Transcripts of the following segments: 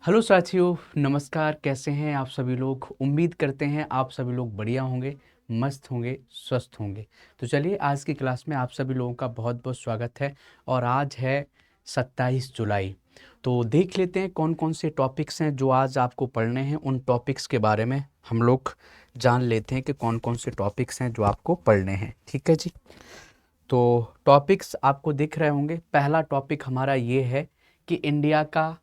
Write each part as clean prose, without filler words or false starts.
Hello साथियों, नमस्कार। कैसे हैं आप सभी लोग? उम्मीद करते हैं आप सभी लोग बढ़िया होंगे, मस्त होंगे, स्वस्थ होंगे। तो चलिए, आज की क्लास में आप सभी लोगों का बहुत बहुत स्वागत है। और आज है 27 जुलाई। तो देख लेते हैं कौन कौन से टॉपिक्स हैं जो आज आपको पढ़ने हैं। उन टॉपिक्स के बारे में हम लोग जान लेते हैं कि कौन कौन से टॉपिक्स हैं जो आपको पढ़ने हैं। ठीक है जी। तो टॉपिक्स आपको दिख रहे होंगे। पहला टॉपिक हमारा ये है कि इंडिया का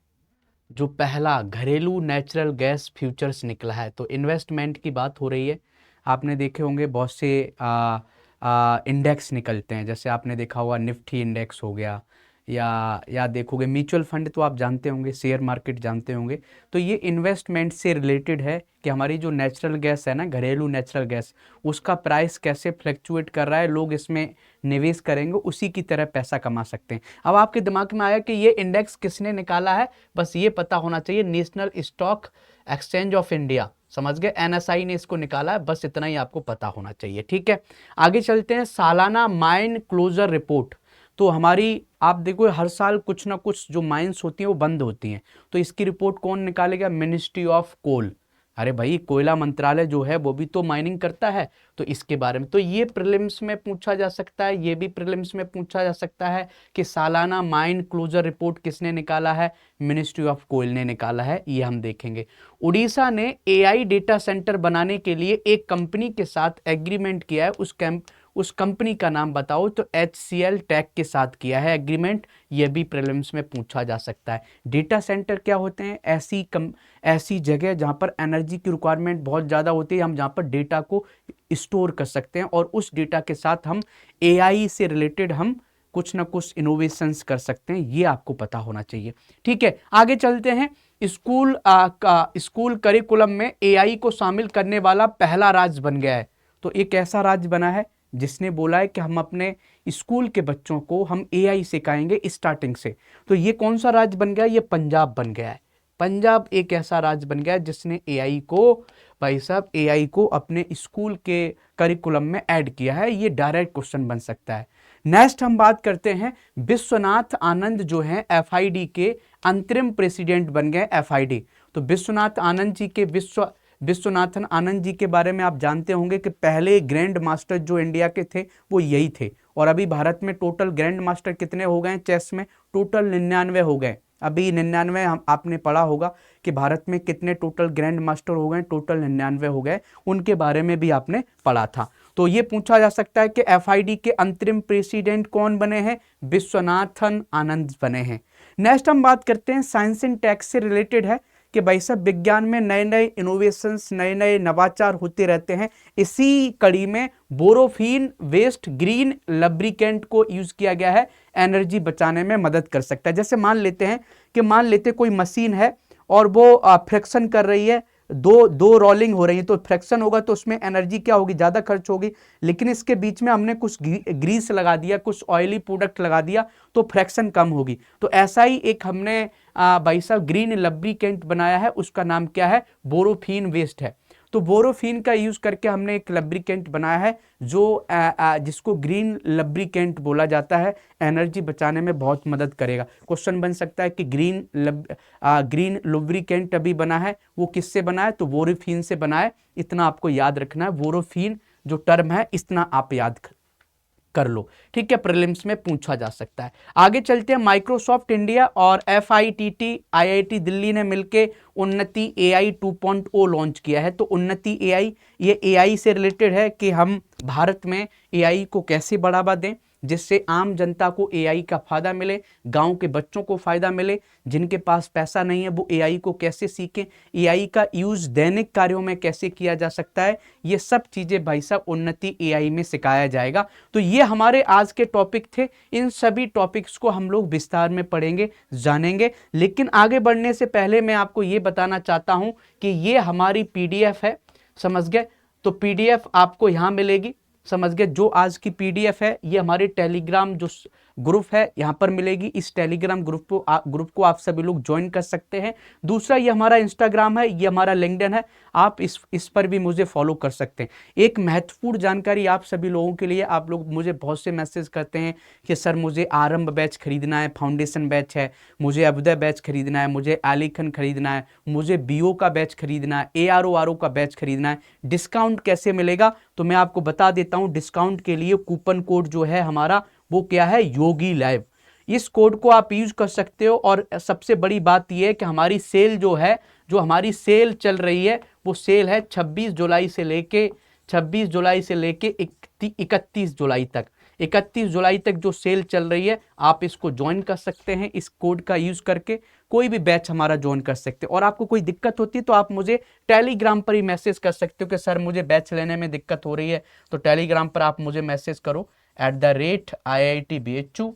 जो पहला घरेलू नेचुरल गैस फ्यूचर्स निकला है। तो इन्वेस्टमेंट की बात हो रही है। आपने देखे होंगे बहुत से इंडेक्स निकलते हैं, जैसे आपने देखा होगा निफ्टी इंडेक्स हो गया, या देखोगे म्यूचुअल फंड, तो आप जानते होंगे, शेयर मार्केट जानते होंगे। तो ये इन्वेस्टमेंट से रिलेटेड है कि हमारी जो नेचुरल गैस है ना, घरेलू नेचुरल गैस, उसका प्राइस कैसे फ्लक्चुएट कर रहा है, लोग इसमें निवेश करेंगे, उसी की तरह पैसा कमा सकते हैं। अब आपके दिमाग में आया कि ये इंडेक्स किसने निकाला है? बस ये पता होना चाहिए, national stock exchange of India, समझ गए, एनएसआई ने इसको निकाला है। बस इतना ही आपको पता होना चाहिए। ठीक है, आगे चलते हैं। सालाना माइन क्लोजर रिपोर्ट। तो हमारी, आप देखो, हर साल कुछ ना कुछ जो माइंस होती हैं वो बंद होती हैं। तो इसकी रिपोर्ट कौन निकालेगा? Ministry of coal. अरे भाई, कोयला मंत्रालय जो है वो भी तो माइनिंग करता है। तो इसके बारे में तो ये प्रीलिम्स में पूछा जा सकता है, ये भी प्रीलिम्स में पूछा जा सकता है कि सालाना माइन क्लोजर रिपोर्ट किसने निकाला है? मिनिस्ट्री ऑफ कोयल ने निकाला है, ये हम देखेंगे। उड़ीसा ने एआई डेटा सेंटर बनाने के लिए एक कंपनी के साथ एग्रीमेंट किया है। उस कंपनी का नाम बताओ। तो HCL टेक के साथ किया है एग्रीमेंट। यह भी प्रीलिम्स में पूछा जा सकता है। डेटा सेंटर क्या होते हैं? ऐसी जगह जहां पर एनर्जी की रिक्वायरमेंट बहुत ज़्यादा होती है, हम जहां पर डेटा को स्टोर कर सकते हैं और उस डेटा के साथ हम AI से रिलेटेड हम कुछ ना कुछ इनोवेशंस कर सकते हैं। ये आपको पता होना चाहिए। ठीक है, आगे चलते हैं। स्कूल करिकुलम में AI को शामिल करने वाला पहला राज्य बन गया है। तो एक ऐसा राज्य बना है जिसने बोला है कि हम अपने स्कूल के बच्चों को हम AI सिखाएंगे स्टार्टिंग से। तो ये कौन सा राज्य बन गया? ये पंजाब बन गया है। पंजाब एक ऐसा राज्य बन गया जिसने AI को, भाई साहब, AI को अपने स्कूल के करिकुलम में ऐड किया है। ये डायरेक्ट क्वेश्चन बन सकता है। नेक्स्ट हम बात करते हैं। विश्वनाथ आनंद जो हैं FID के अंतरिम प्रेसिडेंट बन गए। FID, तो विश्वनाथ आनंद जी के विश्वनाथन आनंद जी के बारे में आप जानते होंगे कि पहले ग्रैंड मास्टर जो इंडिया के थे वो यही थे। और अभी भारत में टोटल ग्रैंड मास्टर कितने हो गए चेस में? टोटल 99 हो गए। अभी 99, हम आपने पढ़ा होगा कि भारत में कितने टोटल ग्रैंड मास्टर हो गए? टोटल 99 हो गए। उनके बारे में भी आपने पढ़ा था। तो ये पूछा जा सकता है कि FID के अंतरिम प्रेसिडेंट कौन बने हैं? विश्वनाथन आनंद बने हैं। नेक्स्ट हम बात करते हैं, साइंस एंड टेक से रिलेटेड है कि भाई साहब, विज्ञान में नए नए इनोवेशंस, नए नए नवाचार होते रहते हैं। इसी कड़ी में बोरोफिन वेस्ट ग्रीन लब्रिकेंट को यूज किया गया है, एनर्जी बचाने में मदद कर सकता है। जैसे मान लेते कोई मशीन है और वो फ्रिक्शन कर रही है, दो रोलिंग हो रही है, तो फ्रिक्शन होगा तो उसमें एनर्जी क्या होगी? ज्यादा खर्च होगी। लेकिन इसके बीच में हमने कुछ ग्रीस लगा दिया, कुछ ऑयली प्रोडक्ट लगा दिया, तो फ्रिक्शन कम होगी। तो ऐसा ही एक हमने भाई साहब ग्रीन लब्रिकेंट बनाया है, उसका नाम क्या है? बोरोफिन वेस्ट है। तो बोरोफिन का यूज करके हमने एक लब्रिकेंट बनाया है जो जिसको ग्रीन लब्रिकेंट बोला जाता है, एनर्जी बचाने में बहुत मदद करेगा। क्वेश्चन बन सकता है कि ग्रीन लुब्रिकेंट अभी बना है, वो किससे बना है? तो बोरोफिन से बना है। इतना आपको याद रखना है, बोरोफिन जो टर्म है, इतना आप याद कर लो। ठीक है, प्रीलिम्स में पूछा जा सकता है। आगे चलते हैं। माइक्रोसॉफ्ट इंडिया और FITT IIT दिल्ली ने मिलकर उन्नति AI 2.0 लॉन्च किया है। तो उन्नति AI, ये AI से रिलेटेड है कि हम भारत में AI को कैसे बढ़ावा दें जिससे आम जनता को AI का फायदा मिले, गांव के बच्चों को फायदा मिले, जिनके पास पैसा नहीं है वो AI को कैसे सीखें, AI का यूज दैनिक कार्यों में कैसे किया जा सकता है। ये सब चीजें भाई साहब उन्नति AI में सिखाया जाएगा। तो ये हमारे आज के टॉपिक थे। इन सभी टॉपिक्स को हम लोग विस्तार में पढ़ेंगे, जानेंगे। लेकिन आगे बढ़ने से पहले मैं आपको ये बताना चाहता हूं कि ये हमारी PDF है, समझ गए? तो PDF आपको यहां मिलेगी, समझ गए? जो आज की PDF है ये हमारे टेलीग्राम जो ग्रुप है यहाँ पर मिलेगी। इस टेलीग्राम ग्रुप को आप सभी लोग ज्वाइन कर सकते हैं। दूसरा ये हमारा इंस्टाग्राम है, ये हमारा लिंक्डइन है, आप इस पर भी मुझे फॉलो कर सकते हैं। एक महत्वपूर्ण जानकारी आप सभी लोगों के लिए, आप लोग मुझे बहुत से मैसेज करते हैं कि सर मुझे आरंभ बैच खरीदना है, फाउंडेशन बैच है, मुझे अभ्युदय बैच खरीदना है, मुझे आलेखन खरीदना है, मुझे बीओ का बैच खरीदना है, एआरओ का बैच खरीदना है, डिस्काउंट कैसे मिलेगा? तो मैं आपको बता देता हूं, डिस्काउंट के लिए कूपन कोड जो है हमारा वो क्या है, योगी लाइव। इस कोड को आप यूज कर सकते हो। और सबसे बड़ी बात यह है कि हमारी सेल जो है, जो हमारी सेल चल रही है वो सेल है 26 जुलाई से लेके 31 जुलाई तक। 31 जुलाई तक जो सेल चल रही है आप इसको ज्वाइन कर सकते हैं। इस कोड का यूज करके कोई भी बैच हमारा ज्वाइन कर सकते हैं। और आपको कोई दिक्कत होती है तो आप मुझे टेलीग्राम पर ही मैसेज कर सकते हो कि सर मुझे बैच लेने में दिक्कत हो रही है, तो टेलीग्राम पर आप मुझे मैसेज करो @IITBHU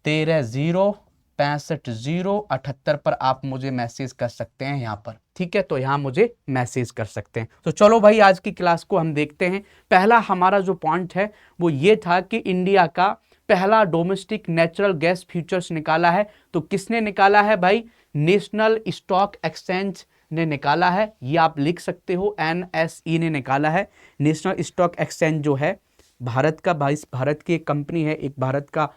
13065078 पर आप मुझे मैसेज कर सकते हैं यहाँ पर, ठीक है। तो यहाँ मुझे मैसेज कर सकते हैं। तो चलो भाई आज की क्लास को हम देखते हैं। पहला हमारा जो पॉइंट है वो ये था कि इंडिया का पहला डोमेस्टिक नेचुरल गैस फ्यूचर्स निकाला है। तो किसने निकाला है भाई? नेशनल स्टॉक एक्सचेंज ने निकाला है। ये आप लिख सकते हो, NSE ने निकाला है। नेशनल स्टॉक एक्सचेंज जो है भारत का, भारत की एक कंपनी है, एक भारत का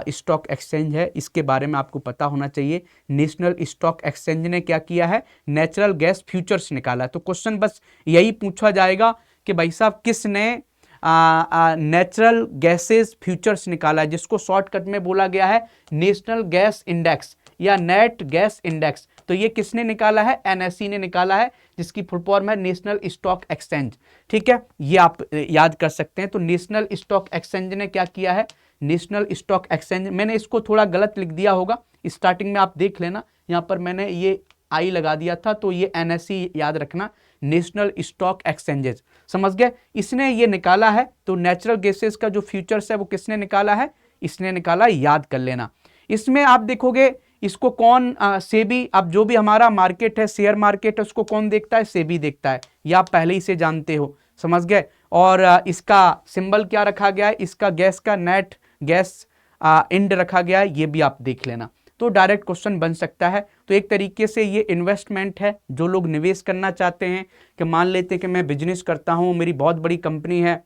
स्टॉक एक्सचेंज है, इसके बारे में आपको पता होना चाहिए। नेशनल स्टॉक एक्सचेंज ने क्या किया है? नेचुरल गैस फ्यूचर्स निकाला। तो क्वेश्चन बस यही पूछा जाएगा कि भाई साहब किसने नेचुरल गैसेस फ्यूचर्स निकाला है, जिसको शॉर्टकट में बोला गया है नेशनल गैस इंडेक्स या नेट गैस इंडेक्स। तो ये किसने निकाला है? NSE ने निकाला है, जिसकी फुल फॉर्म है नेशनल स्टॉक एक्सचेंज, ठीक है। ये आप याद कर सकते हैं। तो नेशनल स्टॉक एक्सचेंज ने क्या किया है? नेशनल स्टॉक एक्सचेंज, मैंने इसको थोड़ा गलत लिख दिया होगा, स्टार्टिंग में आप देख लेना, यहाँ पर मैंने ये आई लगा दिया था, तो ये NSE याद रखना, नेशनल स्टॉक एक्सचेंजेस, समझ गए। इसने ये निकाला है। तो नेचुरल गैसेस का जो फ्यूचर्स है वो किसने निकाला है? इसने निकाला, याद कर लेना। इसमें आप देखोगे इसको कौन, सेबी, अब जो भी हमारा मार्केट है, शेयर मार्केट है, उसको कौन देखता है? सेबी देखता है। ये आप पहले ही से जानते हो, समझ गए। और इसका सिंबल क्या रखा गया है? इसका गैस का नेट गैस इंड रखा गया है, ये भी आप देख लेना। तो डायरेक्ट क्वेश्चन बन सकता है। तो एक तरीके से ये इन्वेस्टमेंट है, जो लोग निवेश करना चाहते हैं कि मान लेते हैं कि मैं बिजनेस करता हूं, मेरी बहुत बड़ी कंपनी है,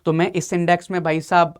तो मैं इस इंडेक्स में भाई साहब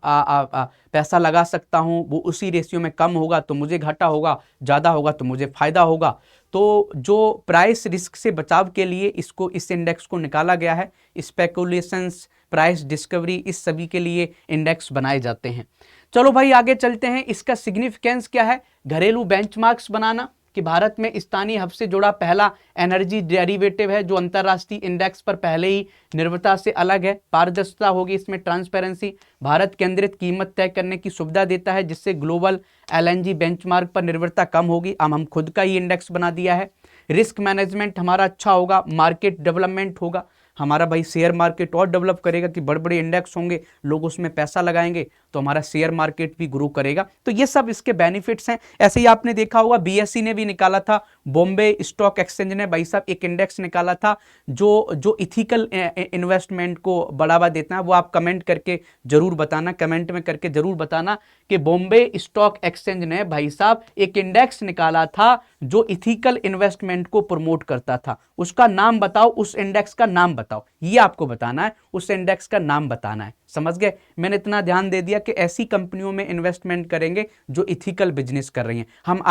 पैसा लगा सकता हूं, वो उसी रेशियो में कम होगा तो मुझे घाटा होगा, ज़्यादा होगा तो मुझे फायदा होगा। तो जो प्राइस रिस्क से बचाव के लिए इसको, इस इंडेक्स को निकाला गया है। स्पेकुलेशंस, प्राइस डिस्कवरी, इस सभी के लिए इंडेक्स बनाए जाते हैं। चलो भाई आगे चलते हैं। इसका सिग्निफिकेंस क्या है? घरेलू बेंचमार्क्स बनाना, कि भारत में स्थानीय हब से जुड़ा पहला एनर्जी डेरिवेटिव है जो अंतरराष्ट्रीय इंडेक्स पर पहले ही निर्भरता से अलग है। पारदर्शिता होगी इसमें, ट्रांसपेरेंसी, भारत केंद्रित कीमत तय करने की सुविधा देता है, जिससे ग्लोबल LNG बेंचमार्क पर निर्भरता कम होगी। अब हम खुद का ही इंडेक्स बना दिया है। रिस्क मैनेजमेंट हमारा अच्छा होगा। मार्केट डेवलपमेंट होगा हमारा, भाई शेयर मार्केट और डेवलप करेगा कि बड़े बड़े इंडेक्स होंगे, लोग उसमें पैसा लगाएंगे तो हमारा शेयर मार्केट भी ग्रो करेगा। तो ये सब इसके बेनिफिट्स हैं। ऐसे ही आपने देखा होगा BSE ने भी निकाला था, बॉम्बे स्टॉक एक्सचेंज ने भाई साहब एक इंडेक्स निकाला था जो इथिकल इन्वेस्टमेंट को बढ़ावा देता है। वो आप कमेंट करके जरूर बताना, कमेंट में करके जरूर बताना कि बॉम्बे स्टॉक एक्सचेंज ने भाई साहब एक इंडेक्स निकाला था जो इथिकल इन्वेस्टमेंट को प्रमोट करता था। उसका नाम बताओ, उस इंडेक्स का नाम बताओ, ये आपको बताना है, उस इंडेक्स का नाम बताना है, समझ गए। मैंने इतना ध्यान दे दिया कि ऐसी कंपनियों में इन्वेस्टमेंट करेंगे जो इथिकल बिजनेस कर रही हैं। हम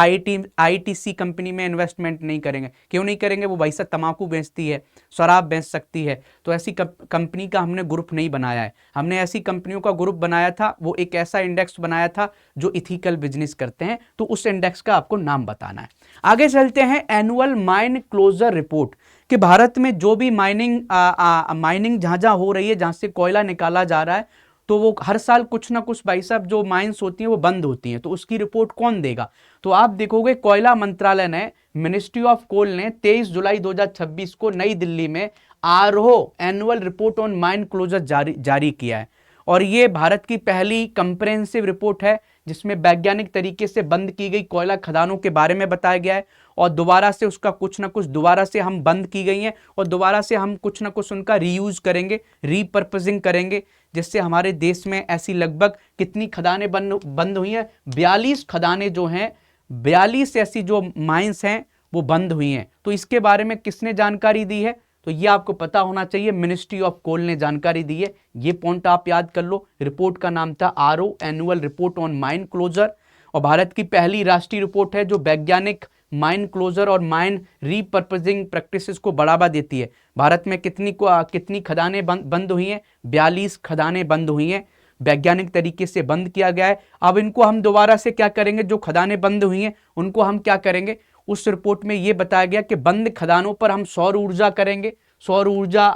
ITC कंपनी में इन्वेस्टमेंट नहीं करेंगे। क्यों नहीं करेंगे? वो भाई साहब तंबाकू बेचती है, शराब बेच सकती है, तो ऐसी कंपनी का हमने ग्रुप नहीं बनाया है। हमने ऐसी कंपनियों का ग्रुप बनाया था, वो एक ऐसा इंडेक्स बनाया था जो इथिकल बिजनेस करते हैं, तो उस इंडेक्स का आपको नाम बताना है। आगे चलते हैं। एनुअल माइन क्लोजर रिपोर्ट, कि भारत में जो भी माइनिंग जहां जहां हो रही है, जहां से कोयला निकाला जा रहा है, तो वो हर साल कुछ ना कुछ भाई साहब जो माइंस होती हैं वो बंद होती हैं, तो उसकी रिपोर्ट कौन देगा? तो आप देखोगे कोयला मंत्रालय ने, मिनिस्ट्री ऑफ कोल ने 23 जुलाई 2026 को नई दिल्ली में RO annual report on mine closure जारी किया है। और ये भारत की पहली कंप्रेहेंसिव रिपोर्ट है जिसमें वैज्ञानिक तरीके से बंद की गई कोयला खदानों के बारे में बताया गया है, और दोबारा से उसका कुछ ना कुछ दोबारा से हम बंद की गई हैं और दोबारा से हम कुछ ना कुछ उनका रीयूज करेंगे, रीपर्पजिंग करेंगे, जिससे हमारे देश में ऐसी लगभग कितनी खदानें बंद हुई हैं, 42 खदानें जो हैं, 42 ऐसी जो माइंस हैं वो बंद हुई हैं। तो इसके बारे में किसने जानकारी दी है, तो ये आपको पता होना चाहिए, मिनिस्ट्री ऑफ कोल ने जानकारी दी है। ये पॉइंट आप याद कर लो। रिपोर्ट का नाम था RO, annual report on mine closure, और भारत की पहली राष्ट्रीय रिपोर्ट है जो वैज्ञानिक माइन क्लोजर और माइन रीपर्पजिंग प्रैक्टिसेस को बढ़ावा देती है। भारत में कितनी खदानें बंद हुई हैं, 42 खदानें बंद हुई हैं, वैज्ञानिक तरीके से बंद किया गया है। अब इनको हम दोबारा से क्या करेंगे, जो खदानें बंद हुई हैं उनको हम क्या करेंगे, उस रिपोर्ट में यह बताया गया कि बंद खदानों पर हम सौर ऊर्जा करेंगे, सौर ऊर्जा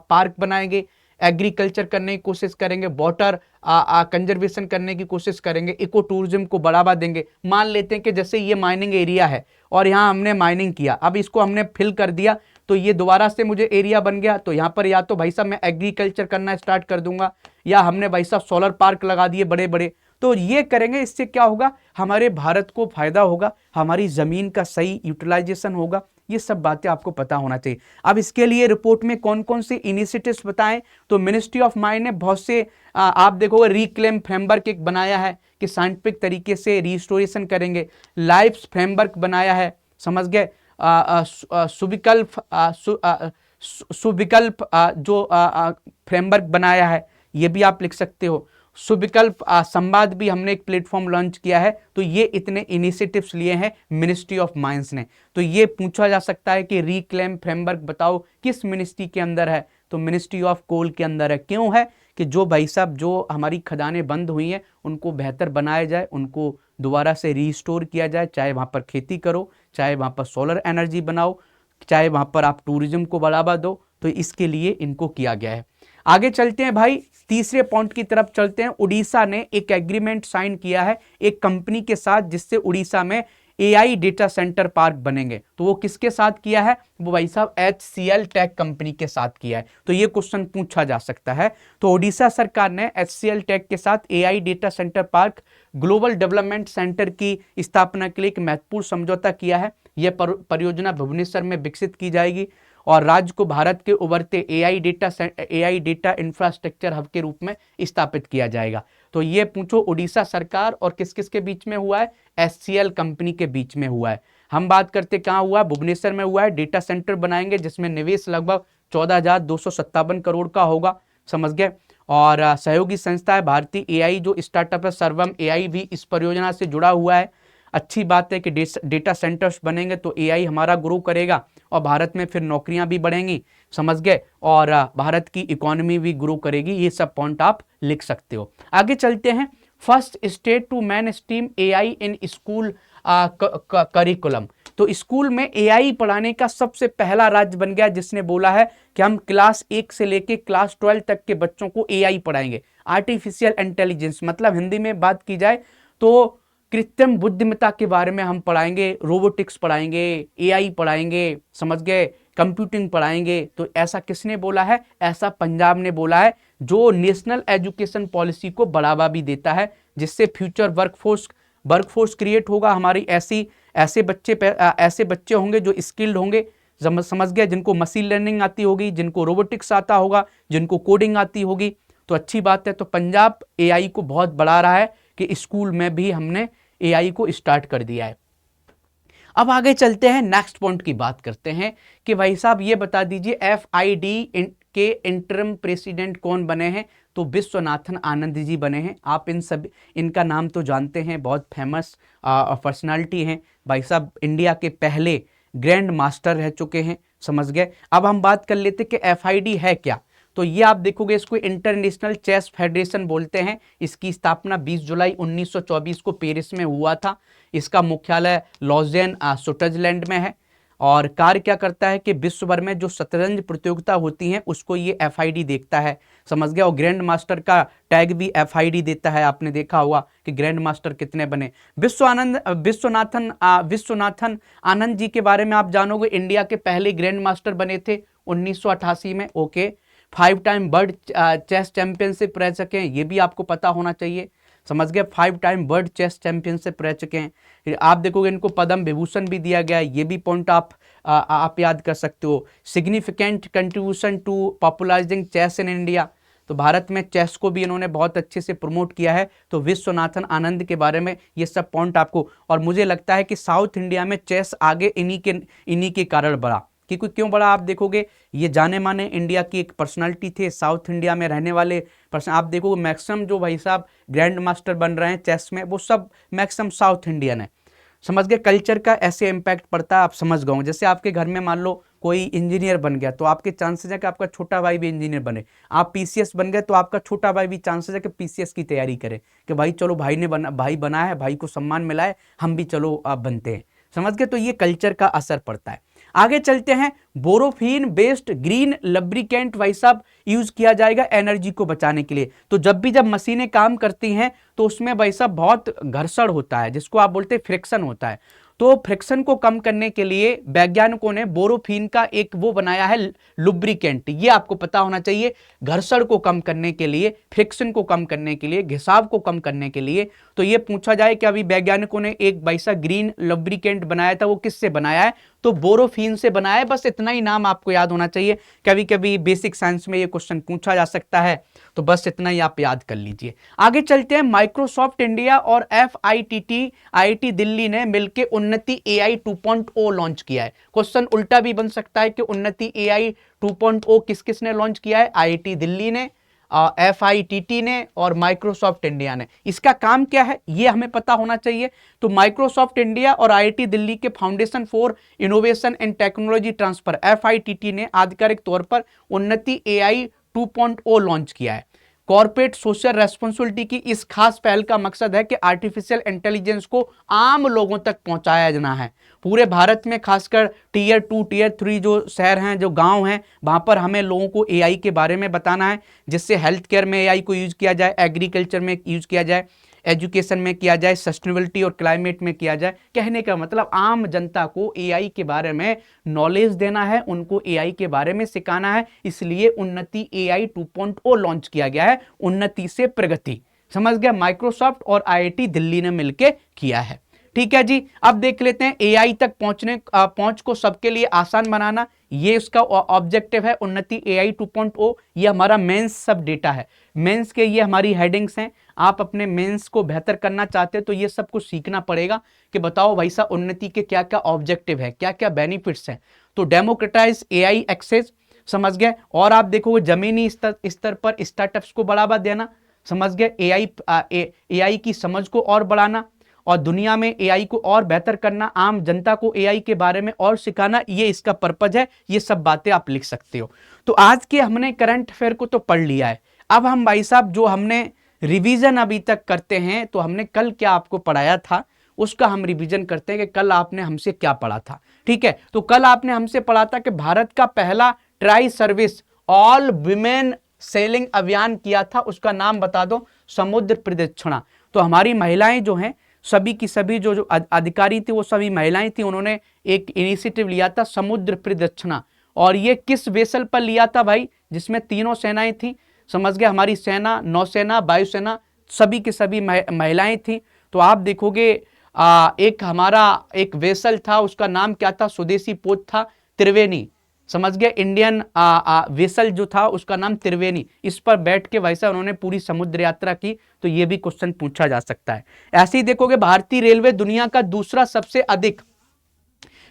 पार्क बनाएंगे, एग्रीकल्चर करने की कोशिश करेंगे, वाटर कंजर्वेशन करने की कोशिश करेंगे, इको टूरिज्म को बढ़ावा देंगे। मान लेते हैं कि जैसे ये माइनिंग एरिया है और यहाँ हमने माइनिंग किया, अब इसको हमने फिल कर दिया तो ये दोबारा से मुझे एरिया बन गया, तो यहाँ पर या तो भाई साहब मैं एग्रीकल्चर करना स्टार्ट कर दूंगा, या हमने भाई साहब सोलर पार्क लगा दिए बड़े बड़े। तो ये करेंगे, इससे क्या होगा, हमारे भारत को फायदा होगा, हमारी जमीन का सही यूटिलाइजेशन होगा। ये सब बातें आपको पता होना चाहिए। अब इसके लिए रिपोर्ट में कौन कौन से इनिशिएटिव्स बताएं, तो मिनिस्ट्री ऑफ माइन ने बहुत से आप देखोगे रिक्लेम फ्रेमवर्क एक बनाया है कि साइंटिफिक तरीके से रिस्टोरेशन करेंगे, लाइफ फ्रेमवर्क बनाया है, समझ गए, सुविकल्प जो फ्रेमवर्क बनाया है, ये भी आप लिख सकते हो। सुविकल्प संवाद भी हमने एक प्लेटफॉर्म लॉन्च किया है। तो ये इतने इनिशिएटिव्स लिए हैं मिनिस्ट्री ऑफ माइंस ने। तो ये पूछा जा सकता है कि रिक्लेम फ्रेमवर्क बताओ किस मिनिस्ट्री के अंदर है, तो मिनिस्ट्री ऑफ कोल के अंदर है। क्यों है कि जो भाई साहब जो हमारी खदानें बंद हुई हैं उनको बेहतर बनाया जाए, उनको दोबारा से रीस्टोर किया जाए, चाहे वहाँ पर खेती करो, चाहे वहाँ पर सोलर एनर्जी बनाओ, चाहे वहाँ पर आप टूरिज्म को बढ़ावा दो। तो इसके लिए इनको किया गया है। आगे चलते हैं भाई, तीसरे पॉइंट की तरफ चलते हैं। उड़ीसा ने एक एग्रीमेंट साइन किया है एक कंपनी के साथ, जिससे उड़ीसा में एआई डेटा सेंटर पार्क बनेंगे। तो वो किसके साथ किया है, वो भाई साहब HCL टेक कंपनी के साथ किया है। तो ये क्वेश्चन पूछा जा सकता है। तो उड़ीसा सरकार ने HCL टेक के साथ AI data centre park global development centre की स्थापना के लिए एक महत्वपूर्ण समझौता किया है। यह परियोजना भुवनेश्वर में विकसित की जाएगी और राज्य को भारत के उभरते एआई डेटा इंफ्रास्ट्रक्चर हब के रूप में स्थापित किया जाएगा। तो ये पूछो उड़ीसा सरकार और किस किस के बीच में हुआ है, HCL कंपनी के बीच में हुआ है। हम बात करते कहाँ हुआ है, भुवनेश्वर में हुआ है। डेटा सेंटर बनाएंगे जिसमें निवेश लगभग 14,257 करोड़ का होगा, समझ गए। और सहयोगी संस्था है भारतीय एआई जो स्टार्टअप है सर्वम एआई भी इस परियोजना से जुड़ा हुआ है। अच्छी बात है कि डेटा सेंटर्स बनेंगे तो एआई हमारा ग्रो करेगा और भारत में फिर नौकरियां भी बढ़ेंगी, समझ गए, और भारत की इकोनॉमी भी ग्रो करेगी। ये सब पॉइंट आप लिख सकते हो। आगे चलते हैं, first state to mainstream AI in school curriculum. तो स्कूल में एआई पढ़ाने का सबसे पहला राज्य बन गया जिसने बोला है कि हम क्लास 1 से लेके क्लास 12 तक के बच्चों को एआई पढ़ाएंगे। आर्टिफिशियल इंटेलिजेंस मतलब हिंदी में बात की जाए तो कृत्रिम बुद्धिमत्ता के बारे में हम पढ़ाएंगे, रोबोटिक्स पढ़ाएंगे, एआई पढ़ाएंगे, समझ गए, कंप्यूटिंग पढ़ाएंगे। तो ऐसा किसने बोला है, ऐसा पंजाब ने बोला है, जो नेशनल एजुकेशन पॉलिसी को बढ़ावा भी देता है, जिससे फ्यूचर वर्कफोर्स क्रिएट होगा। हमारी ऐसे बच्चे होंगे जो स्किल्ड होंगे, समझ गए, जिनको मशीन लर्निंग आती होगी, जिनको रोबोटिक्स आता होगा, जिनको कोडिंग आती होगी। तो अच्छी बात है। तो पंजाब एआई को बहुत बढ़ा रहा है कि स्कूल में भी हमने एआई को स्टार्ट कर दिया है। अब आगे चलते हैं, नेक्स्ट पॉइंट की बात करते हैं कि भाई साहब ये बता दीजिए FID के इंटरम प्रेसिडेंट कौन बने हैं। तो विश्वनाथन आनंद जी बने हैं। आप इनका नाम तो जानते हैं, बहुत फेमस पर्सनालिटी हैं भाई साहब, इंडिया के पहले ग्रैंड मास्टर रह चुके हैं, समझ गए। अब हम बात कर लेते कि FID है क्या। तो ये आप देखोगे इसको इंटरनेशनल चेस फेडरेशन बोलते हैं। इसकी स्थापना 20 जुलाई 1924 को पेरिस में हुआ था। इसका मुख्यालय लॉजेन स्विट्जरलैंड में है। और कार्य क्या करता है कि विश्व भर में जो शतरंज प्रतियोगिता होती हैं उसको ये FID देखता है, समझ गया। और ग्रैंड मास्टर का टैग भी FID देता है। आपने देखा होगा कि ग्रैंड मास्टर कितने बने। विश्वनाथन आनंद जी के बारे में आप जानोगे, इंडिया के पहले ग्रैंड मास्टर बने थे 1988 में। Okay, 5 time world chess championship रह चुके हैं, ये भी आपको पता होना चाहिए, समझ गए। 5 टाइम वर्ल्ड चेस चैंपियनशिप रह चुके हैं। फिर आप देखोगे इनको पद्म विभूषण भी दिया गया है, ये भी पॉइंट आप याद कर सकते हो। Significant contribution to popularising chess in India. तो तो भारत में चेस को भी इन्होंने बहुत अच्छे से प्रमोट किया है। तो विश्वनाथन आनंद के बारे में ये सब पॉइंट आपको, और मुझे लगता है कि साउथ इंडिया में चेस आगे इन्हीं के कारण बढ़ा। क्योंकि क्यों बढ़ा आप देखोगे, ये जाने माने इंडिया की एक पर्सनालिटी थे, साउथ इंडिया में रहने वाले पर्सन। आप देखोगे मैक्सिमम जो भाई साहब ग्रैंड मास्टर बन रहे हैं चेस में, वो सब मैक्सिमम साउथ इंडियन है। समझ गए, कल्चर का ऐसे इम्पैक्ट पड़ता है, आप समझ गए। जैसे आपके घर में मान लो कोई इंजीनियर बन गया, तो आपके चांसेस है कि आपका छोटा भाई भी इंजीनियर बने। आप पीसीएस बन गए, तो आपका छोटा भाई भी चांसेस है कि पीसीएस की तैयारी करे, कि भाई चलो भाई बना है, भाई को सम्मान मिला है, हम भी चलो आप बनते हैं। समझ गए, तो ये कल्चर का असर पड़ता है। आगे चलते हैं, बोरोफिन बेस्ड ग्रीन लब्रिकेंट भाई साहब यूज किया जाएगा एनर्जी को बचाने के लिए। तो जब मशीनें काम करती हैं तो उसमें भाई साहब बहुत घर्षण होता है, जिसको आप बोलते हैं फ्रिक्शन होता है। तो फ्रिक्शन को कम करने के लिए वैज्ञानिकों ने बोरोफिन का एक वो बनाया है लुब्रिकेंट। ये आपको पता होना चाहिए, घर्षण को कम करने के लिए, फ्रिक्शन को कम करने के लिए, घिसाव को कम करने के लिए। तो ये पूछा जाए कि अभी वैज्ञानिकों ने एक वैसा ग्रीन लुब्रिकेंट बनाया था, वो किससे बनाया है? तो बोरोफिन से बनाया है। बस इतना ही नाम आपको याद होना चाहिए, कभी कभी बेसिक साइंस में ये क्वेश्चन पूछा जा सकता है, तो बस इतना ही आप याद कर लीजिए। आगे चलते हैं, माइक्रोसॉफ्ट इंडिया और FITT IIT दिल्ली ने मिलकर उन्नति AI 2.0 लॉन्च किया है। क्वेश्चन उल्टा भी बन सकता है कि उन्नति AI 2.0 किस किस ने लॉन्च किया है? IIT दिल्ली ने, FITT ने और माइक्रोसॉफ्ट इंडिया ने। इसका काम क्या है ये हमें पता होना चाहिए। तो माइक्रोसॉफ्ट इंडिया और IIT दिल्ली के foundation for innovation and technology transfer FITT ने आधिकारिक तौर पर उन्नति AI 2.0 लॉन्च किया है। कॉर्पोरेट सोशल रेस्पॉन्सिबिलिटी की इस खास पहल का मकसद है कि आर्टिफिशियल इंटेलिजेंस को आम लोगों तक पहुंचाया जाना है। पूरे भारत में खासकर टियर 2 टियर 3 जो शहर हैं, जो गांव हैं, वहां पर हमें लोगों को AI के बारे में बताना है, जिससे हेल्थ केयर में AI को यूज किया जाए, एग्रीकल्चर में यूज किया जाए, एजुकेशन में किया जाए, सस्टेनेबिलिटी और क्लाइमेट में किया जाए। कहने का मतलब आम जनता को AI के बारे में नॉलेज देना है, उनको AI के बारे में सिखाना है। इसलिए उन्नति AI 2.0 लॉन्च किया गया है, उन्नति से प्रगति। समझ गया, माइक्रोसॉफ्ट और IIT दिल्ली ने मिलकर किया है। ठीक है जी, अब देख लेते हैं AI तक पहुंच को सबके लिए आसान बनाना, ये उसका ऑब्जेक्टिव है उन्नति AI 2.0। ये हमारा मेंस सब डेटा है, मेंस के ये हमारी हेडिंग्स हैं। आप अपने मेंस को बेहतर करना चाहते हैं तो ये सब कुछ सीखना पड़ेगा कि बताओ भाई साहब उन्नति के क्या क्या ऑब्जेक्टिव है, क्या क्या बेनिफिट्स हैं। तो डेमोक्रेटाइज AI एक्सेस, समझ गए। और आप देखोगे जमीनी स्तर पर स्टार्टअप्स को बढ़ावा देना, समझ गए। AI की समझ को और बढ़ाना और दुनिया में AI को और बेहतर करना, आम जनता को AI के बारे में और सिखाना, ये इसका पर्पज है। ये सब बातें आप लिख सकते हो। तो आज के हमने करंट अफेयर को तो पढ़ लिया है। अब हम भाई साहब जो हमने रिवीजन अभी तक करते हैं, तो हमने कल क्या आपको पढ़ाया था उसका हम रिवीजन करते हैं कि कल आपने हमसे क्या पढ़ा था। ठीक है, तो कल आपने हमसे पढ़ा था कि भारत का पहला tri service all women selling अभियान किया था, उसका नाम बता दो, समुद्र प्रदक्षिणा। तो हमारी महिलाएं जो हैं, सभी की सभी जो अधिकारी थी वो सभी महिलाएं थी, उन्होंने एक इनिशिएटिव लिया था समुद्र प्रदक्षिणा। और ये किस वेसल पर लिया था भाई? जिसमें तीनों सेनाएं थी, समझ गए, हमारी सेना, नौसेना, वायुसेना, सभी की सभी महिलाएं थी। तो आप देखोगे एक हमारा एक वेसल था, उसका नाम क्या था? स्वदेशी पोत था, त्रिवेणी। समझ गए, इंडियन वेसल जो था उसका नाम त्रिवेणी। इस पर बैठ के वैसा उन्होंने पूरी समुद्र यात्रा की। तो ये भी क्वेश्चन पूछा जा सकता है। ऐसे ही देखोगे भारतीय रेलवे दुनिया का दूसरा सबसे अधिक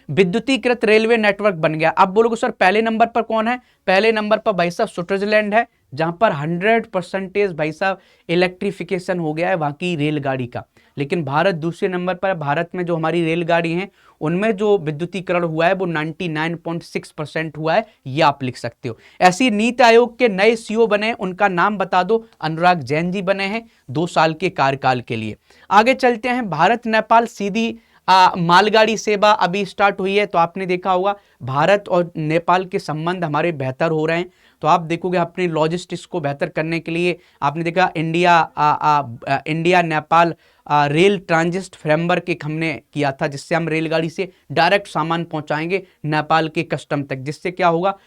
विद्युतीकृत रेलवे नेटवर्क बन गया। अब बोलोगे सर पहले नंबर पर कौन है? पहले नंबर पर भाई साहब स्विट्जरलैंड है, जहां पर 100% भाई साहब इलेक्ट्रिफिकेशन हो गया है वहां की रेलगाड़ी का। लेकिन भारत दूसरे नंबर पर। भारत में जो हमारी रेलगाड़ी हैं उनमें जो विद्युतीकरण हुआ है वो 99.6% हुआ है, ये आप लिख सकते हो। ऐसी नीति आयोग के नए CEO बने, उनका नाम बता दो। अनुराग जैन जी बने हैं 2 साल के कार्यकाल के लिए। आगे चलते हैं, भारत नेपाल सीधी मालगाड़ी सेवा अभी स्टार्ट हुई है। तो आपने देखा होगा भारत और नेपाल के संबंध हमारे बेहतर हो रहे हैं। तो आप देखोगे अपनी लॉजिस्टिक्स को बेहतर करने के लिए आपने देखा India Nepal rail transit framework एक हमने किया था, जिससे हम रेलगाड़ी से डायरेक्ट सामान पहुंचाएंगे नेपाल के कस्टम तक, जिससे क्या होगा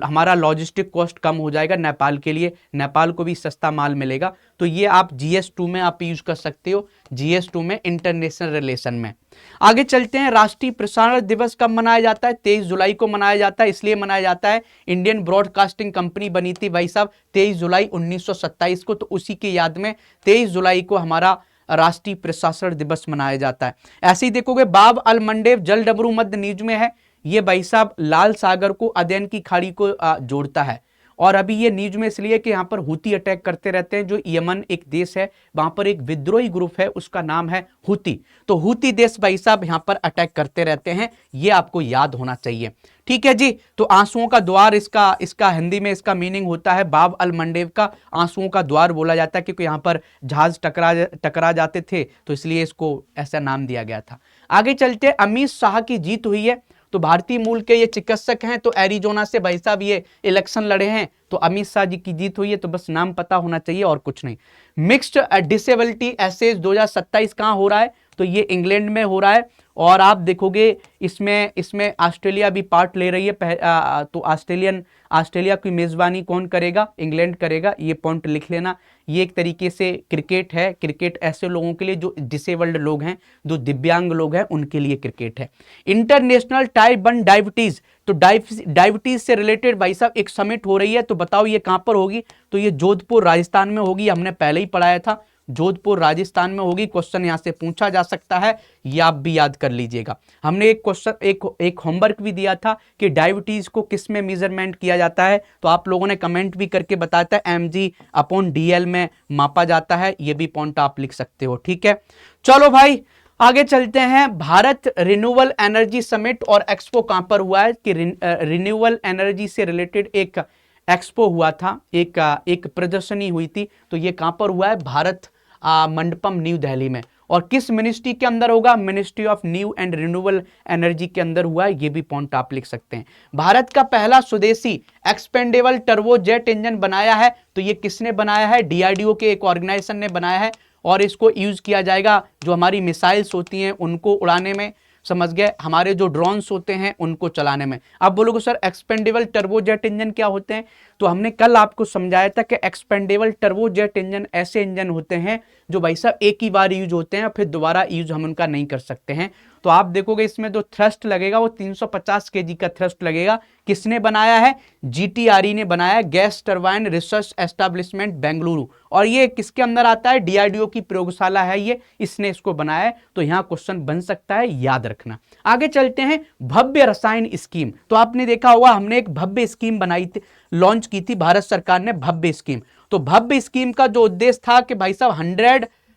हमारा लॉजिस्टिक कॉस्ट कम हो जाएगा नेपाल के लिए, नेपाल को भी सस्ता माल मिलेगा। तो ये आप GS2 में आप यूज कर सकते हो, GS2 में इंटरनेशनल रिलेशन में। आगे चलते हैं, राष्ट्रीय प्रसारण दिवस कब मनाया जाता है? 23 जुलाई को मनाया जाता है। इसलिए मनाया जाता है, इंडियन ब्रॉडकास्टिंग कंपनी बनी थी भाई साहब 23 जुलाई 1927 को, तो उसी की याद में 23 जुलाई को हमारा राष्ट्रीय प्रसारण दिवस मनाया जाता है। ऐसे ही देखोगे, बाब अल मंडेब जल डमरू मध्य नीज में है। ये भाई साहब लाल सागर को, अदन की खाड़ी को जोड़ता है। और अभी ये न्यूज में इसलिए कि यहाँ पर हुती अटैक करते रहते हैं, जो यमन एक देश है, वहां पर एक विद्रोही ग्रुप है, उसका नाम है हुती। तो हुती देश भाई साहब यहाँ पर अटैक करते रहते हैं, ये आपको याद होना चाहिए। ठीक है जी। तो आंसुओं का द्वार, इसका हिंदी में इसका मीनिंग होता है, बाब अल मंडेब का आंसुओं का द्वार बोला जाता है, क्योंकि यहाँ पर जहाज टकरा जाते थे, तो इसलिए इसको ऐसा नाम दिया गया था। आगे चलते, अमित शाह की जीत हुई है। तो भारतीय मूल के ये चिकित्सक हैं, तो एरिजोना से भाई साहब ये इलेक्शन लड़े हैं, तो अमित शाह जी की जीत हुई है। तो बस नाम पता होना चाहिए और कुछ नहीं। मिक्स्ड डिसेबिलिटी एसेज 2027 कहां हो रहा है? तो ये इंग्लैंड में हो रहा है। और आप देखोगे इसमें ऑस्ट्रेलिया भी पार्ट ले रही है। तो ऑस्ट्रेलिया की मेजबानी कौन करेगा? इंग्लैंड करेगा। ये पॉइंट लिख लेना। ये एक तरीके से क्रिकेट है। क्रिकेट ऐसे लोगों के लिए जो डिसेबल्ड लोग हैं, जो दिव्यांग लोग हैं, उनके लिए क्रिकेट है। इंटरनेशनल टाइप 1 डायबिटीज, तो डायबिटीज से रिलेटेड भाई साहब एक समिट हो रही है। तो बताओ ये कहां पर होगी? तो ये जोधपुर राजस्थान में होगी। हमने पहले ही पढ़ाया था, जोधपुर राजस्थान में होगी। क्वेश्चन यहां से पूछा जा सकता है, ये आप भी याद कर लीजिएगा। हमने एक क्वेश्चन एक होमवर्क भी दिया था कि डायबिटीज को किस में मेजरमेंट किया जाता है, तो आप लोगों ने कमेंट भी करके बताया था, mg/dl में मापा जाता है। ये भी पॉइंट आप लिख सकते हो। ठीक है, चलो भाई आगे चलते हैं। भारत रिन्यूएबल एनर्जी समिट और एक्सपो कहां पर हुआ है? कि रिन्यूएबल एनर्जी से रिलेटेड एक एक्सपो हुआ था, एक प्रदर्शनी हुई थी। तो ये कहां पर हुआ है? भारत मंडपम न्यू दिल्ली में। और किस मिनिस्ट्री के अंदर होगा? Ministry of new and renewable energy के अंदर हुआ है। ये भी पॉइंट आप लिख सकते हैं। भारत का पहला स्वदेशी एक्सपेंडेबल टर्बोजेट इंजन बनाया है। तो ये किसने बनाया है? DRDO के एक ऑर्गेनाइजेशन ने बनाया है। और इसको यूज किया जाएगा जो हमारी मिसाइल्स होती हैं उनको उड़ाने में, समझ गए, हमारे जो ड्रोन्स होते हैं उनको चलाने में। अब बोलोगे सर एक्सपेंडेबल टर्बोजेट इंजन क्या होते हैं? तो हमने कल आपको समझाया था कि एक्सपेंडेबल टर्बोजेट इंजन ऐसे इंजन होते हैं जो भाई साहब एक ही बार यूज होते हैं, फिर दोबारा यूज हम उनका नहीं कर सकते हैं। तो आप देखोगे इसमें जो थ्रस्ट लगेगा वो 350 kg का थ्रस्ट लगेगा। किसने बनाया है? GTRE ने बनाया है, gas turbine research establishment Bengaluru. और ये किसके अंदर आता है? DRDO की प्रयोगशाला है ये, इसने इसको बनाया है। तो यहां क्वेश्चन बन सकता है, याद रखना। आगे चलते हैं, भव्य रसायन स्कीम। तो आपने देखा होगा हमने एक भव्य स्कीम बनाई थी, लॉन्च की थी भारत सरकार ने, भव्य स्कीम। तो भव्य स्कीम का जो उद्देश्य था कि भाई साहब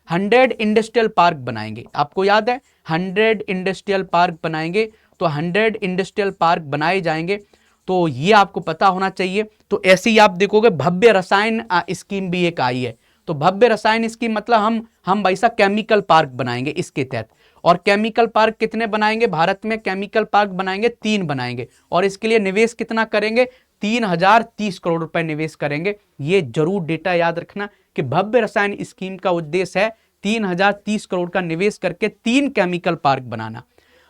100 इंडस्ट्रियल पार्क बनाएंगे। आपको याद है 100 इंडस्ट्रियल पार्क बनाएंगे। तो 100 इंडस्ट्रियल पार्क बनाए जाएंगे, तो ये आपको पता होना चाहिए। तो ऐसे ही आप देखोगे भव्य रसायन स्कीम भी एक आई है। तो भव्य रसायन स्कीम मतलब हम भाई साहब केमिकल पार्क बनाएंगे इसके तहत। और केमिकल पार्क कितने बनाएंगे? भारत में केमिकल पार्क बनाएंगे 3 बनाएंगे। और इसके लिए निवेश कितना करेंगे? 3030 करोड़ रुपए निवेश करेंगे। ये जरूर डेटा याद रखना कि भव्य रसायन स्कीम का उद्देश्य है 3030 करोड़ का निवेश करके 3 केमिकल पार्क बनाना।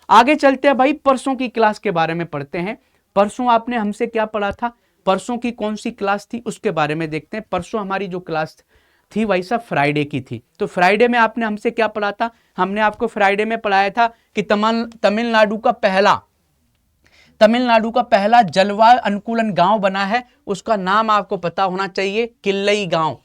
आगे चलते हैं भाई, परसों की क्लास के बारे में पढ़ते हैं। परसों आपने हमसे क्या पढ़ा था? परसों की कौन सी क्लास थी उसके बारे में देखते हैं। परसों हमारी जो क्लास थी भाई साहब फ्राइडे की थी। तो फ्राइडे में आपने हमसे क्या पढ़ा था? हमने आपको फ्राइडे में पढ़ाया था कि तमिलनाडु का पहला जलवायु अनुकूलन गांव बना है, उसका नाम आपको पता होना चाहिए, किल्लई गांव।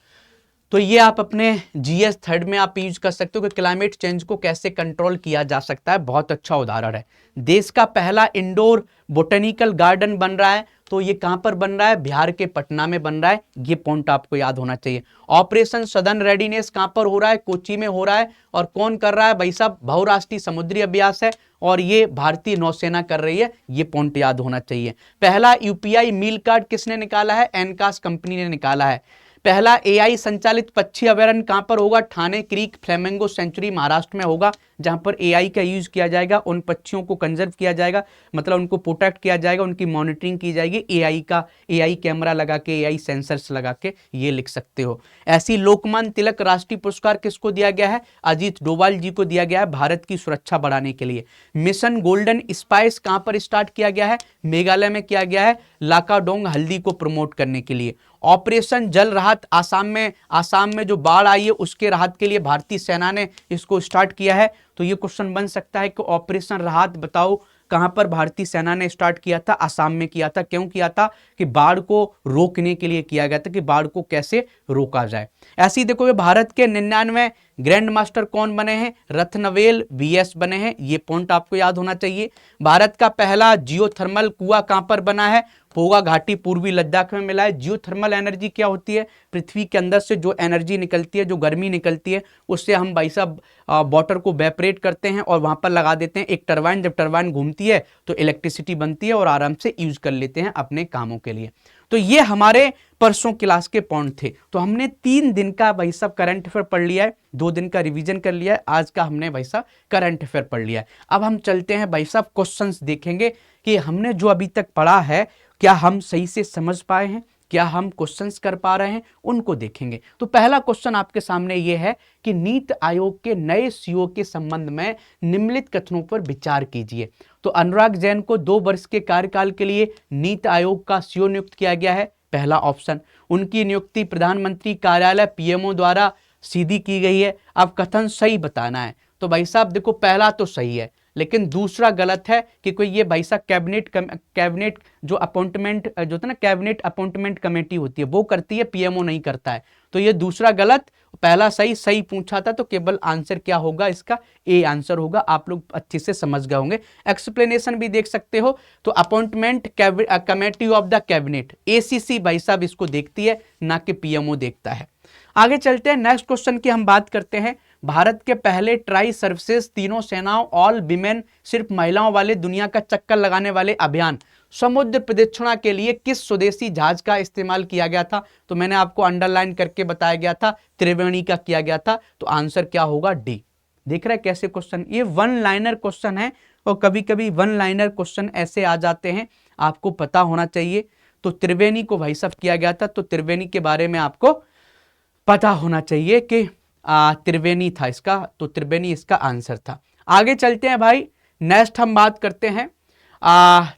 तो ये आप अपने GS 3rd में आप यूज कर सकते हो कि क्लाइमेट चेंज को कैसे कंट्रोल किया जा सकता है। बहुत अच्छा उदाहरण है। देश का पहला इंडोर बोटेनिकल गार्डन बन रहा है। तो ये कहां पर बन रहा है? बिहार के पटना में बन रहा है। ये पॉइंट आपको याद होना चाहिए। ऑपरेशन सदर्न रेडीनेस कहां पर हो रहा है? कोच्चि में हो रहा है। और कौन कर रहा है भाई साहब? बहुराष्ट्रीय समुद्री अभ्यास है, और ये भारतीय नौसेना कर रही है। ये पॉइंट याद होना चाहिए। पहला UPI मील कार्ड किसने निकाला है? एनकास कंपनी ने निकाला है। पहला एआई संचालित पक्षी अभयारण्य कहां पर होगा? Thane creek flamingo sanctuary Maharashtra में होगा, जहां पर एआई का यूज किया जाएगा, उन पक्षियों को कंजर्व किया जाएगा, मतलब उनको प्रोटेक्ट किया जाएगा, उनकी मॉनिटरिंग की जाएगी एआई कैमरा लगा के, एआई सेंसर्स लगा के, ये लिख सकते हो। ऐसी लोकमान्य तिलक राष्ट्रीय पुरस्कार किसको दिया गया है? अजीत डोभाल जी को दिया गया है, भारत की सुरक्षा बढ़ाने के लिए। मिशन गोल्डन स्पाइस कहां पर स्टार्ट किया गया है? मेघालय में किया गया है, लाकाडोंग हल्दी को प्रमोट करने के लिए। ऑपरेशन जल राहत आसाम में जो बाढ़ आई है उसके राहत के लिए भारतीय सेना ने इसको स्टार्ट किया है। तो ये क्वेश्चन बन सकता है कि ऑपरेशन राहत बताओ कहां पर भारतीय सेना ने स्टार्ट किया था? आसाम में किया था। क्यों किया था? कि बाढ़ को रोकने के लिए किया गया था, कि बाढ़ को कैसे रोका जाए। ऐसे ही देखो, भारत के 99 ग्रैंड मास्टर कौन बने हैं? रत्नवेल वीएस बने हैं, ये पॉइंट आपको याद होना चाहिए। भारत का पहला जियोथर्मल कुआं कहां पर बना है? पोगा घाटी पूर्वी लद्दाख में मिला है। जियोथर्मल एनर्जी क्या होती है? पृथ्वी के अंदर से जो एनर्जी निकलती है, जो गर्मी निकलती है, उससे हम भाई साहब वाटर को वेपरेट करते हैं और वहां पर लगा देते हैं एक टरबाइन। जब टरबाइन घूमती है तो इलेक्ट्रिसिटी बनती है और आराम से यूज कर लेते हैं अपने कामों के लिए। तो ये हमारे परसों क्लास के पॉइंट थे। तो हमने 3 दिन का भाई साहब करंट अफेयर पढ़ लिया है, 2 दिन का रिवीजन कर लिया है, आज का हमने भाई साहब करंट अफेयर पढ़ लिया है। अब हम चलते हैं भाई साहब क्वेश्चंस देखेंगे कि हमने जो अभी तक पढ़ा है क्या हम सही से समझ पाए हैं, क्या हम क्वेश्चंस कर पा रहे हैं, उनको देखेंगे। तो पहला क्वेश्चन आपके सामने ये है कि नीति आयोग के नए सीईओ के संबंध में निम्नलिखित कथनों पर विचार कीजिए। तो अनुराग जैन को 2 वर्ष के कार्यकाल के लिए नीति आयोग का सीईओ नियुक्त किया गया है, पहला ऑप्शन। उनकी नियुक्ति प्रधानमंत्री कार्यालय पीएमओ द्वारा सीधी की गई है। अब कथन सही बताना है। तो भाई साहब देखो, पहला तो सही है, लेकिन दूसरा गलत है कि कोई ये भाई साहब कैबिनेट जो अपॉइंटमेंट जो होता है ना, कैबिनेट अपॉइंटमेंट कमेटी होती है वो करती है, पीएमओ नहीं करता है। तो ये दूसरा गलत, पहला सही पूछा था। तो केवल आंसर क्या होगा इसका? ए आंसर होगा। आप लोग अच्छे से समझ गए होंगे, एक्सप्लेनेशन भी देख सकते हो। तो appointment committee of the cabinet, ACC भाई साहब इसको देखती है, ना कि पीएमओ देखता है। आगे चलते हैं, नेक्स्ट क्वेश्चन की हम बात करते हैं। भारत के पहले ट्राई सर्विसेज तीनों सेनाओं ऑल विमेन सिर्फ महिलाओं वाले दुनिया का चक्कर लगाने वाले अभियान समुद्र प्रदक्षिणा के लिए किस स्वदेशी जहाज का इस्तेमाल किया गया था? तो मैंने आपको अंडरलाइन करके बताया गया था, त्रिवेणी का किया गया था। तो आंसर क्या होगा? डी। देख रहे हैं कैसे क्वेश्चन, ये 1 लाइनर क्वेश्चन है और कभी कभी 1 लाइनर क्वेश्चन ऐसे आ जाते हैं, आपको पता होना चाहिए। तो त्रिवेणी को भाई साहब किया गया था, तो त्रिवेणी के बारे में आपको पता होना चाहिए कि त्रिवेणी था इसका, तो त्रिवेणी इसका आंसर था। आगे चलते हैं भाई, नेक्स्ट हम बात करते हैं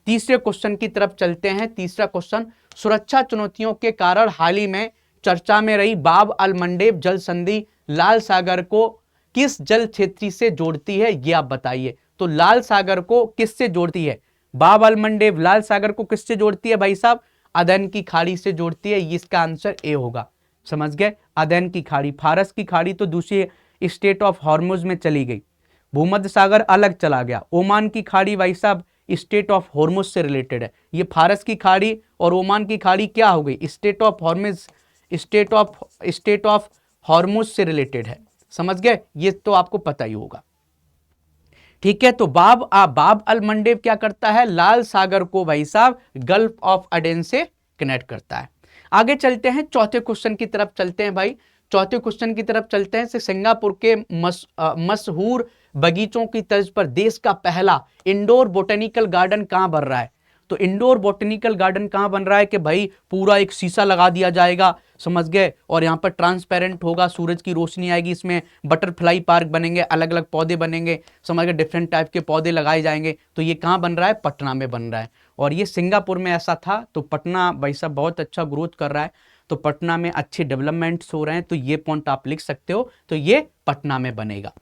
तीसरे क्वेश्चन की तरफ चलते हैं। तीसरा क्वेश्चन, सुरक्षा चुनौतियों के कारण हाल ही में चर्चा में रही बाब अल मंडेब जल संधि लाल सागर को किस जल क्षेत्र से जोड़ती है? ये आप बताइए। तो लाल सागर को किससे जोड़ती है? बाब अल मंडेब लाल सागर को किससे जोड़ती है भाई साहब? अदन की खाड़ी से जोड़ती है। इसका आंसर ए होगा। समझ गए? अदन की खाड़ी, फारस की खाड़ी तो दूसरी स्टेट ऑफ हॉर्मुज में चली गई, भूमध्य सागर अलग चला गया। ओमान की खाड़ी भाई साहब स्टेट ऑफ हॉर्मुज से रिलेटेड है। ये फारस की खाड़ी और ओमान की खाड़ी क्या हो गई? स्टेट ऑफ हॉर्मुज से रिलेटेड है। समझ गए? ये तो आपको पता ही होगा। ठीक है, तो बाब अल मंडेब क्या करता है? लाल सागर को भाई साहब गल्फ ऑफ अडेन से कनेक्ट करता है। आगे चलते हैं, चौथे क्वेश्चन की तरफ चलते हैं भाई। चौथे क्वेश्चन की तरफ चलते हैं। सिंगापुर के मशहूर बगीचों की तर्ज पर देश का पहला इंडोर बोटेनिकल गार्डन कहां बन रहा है? तो इंडोर बोटेनिकल गार्डन कहां बन रहा है कि भाई पूरा एक शीशा लगा दिया जाएगा, समझ गए, और यहाँ पर ट्रांसपेरेंट होगा, सूरज की रोशनी आएगी, इसमें बटरफ्लाई पार्क बनेंगे, अलग अलग पौधे बनेंगे, समझ गए, डिफरेंट टाइप के पौधे लगाए जाएंगे। तो ये कहाँ बन रहा है? पटना में बन रहा है। और ये सिंगापुर में ऐसा था, तो पटना भाई साहब बहुत अच्छा ग्रोथ कर रहा है, तो पटना में अच्छे डेवलपमेंट्स हो रहे हैं, तो ये पॉइंट आप लिख सकते हो। तो ये पटना में बनेगा।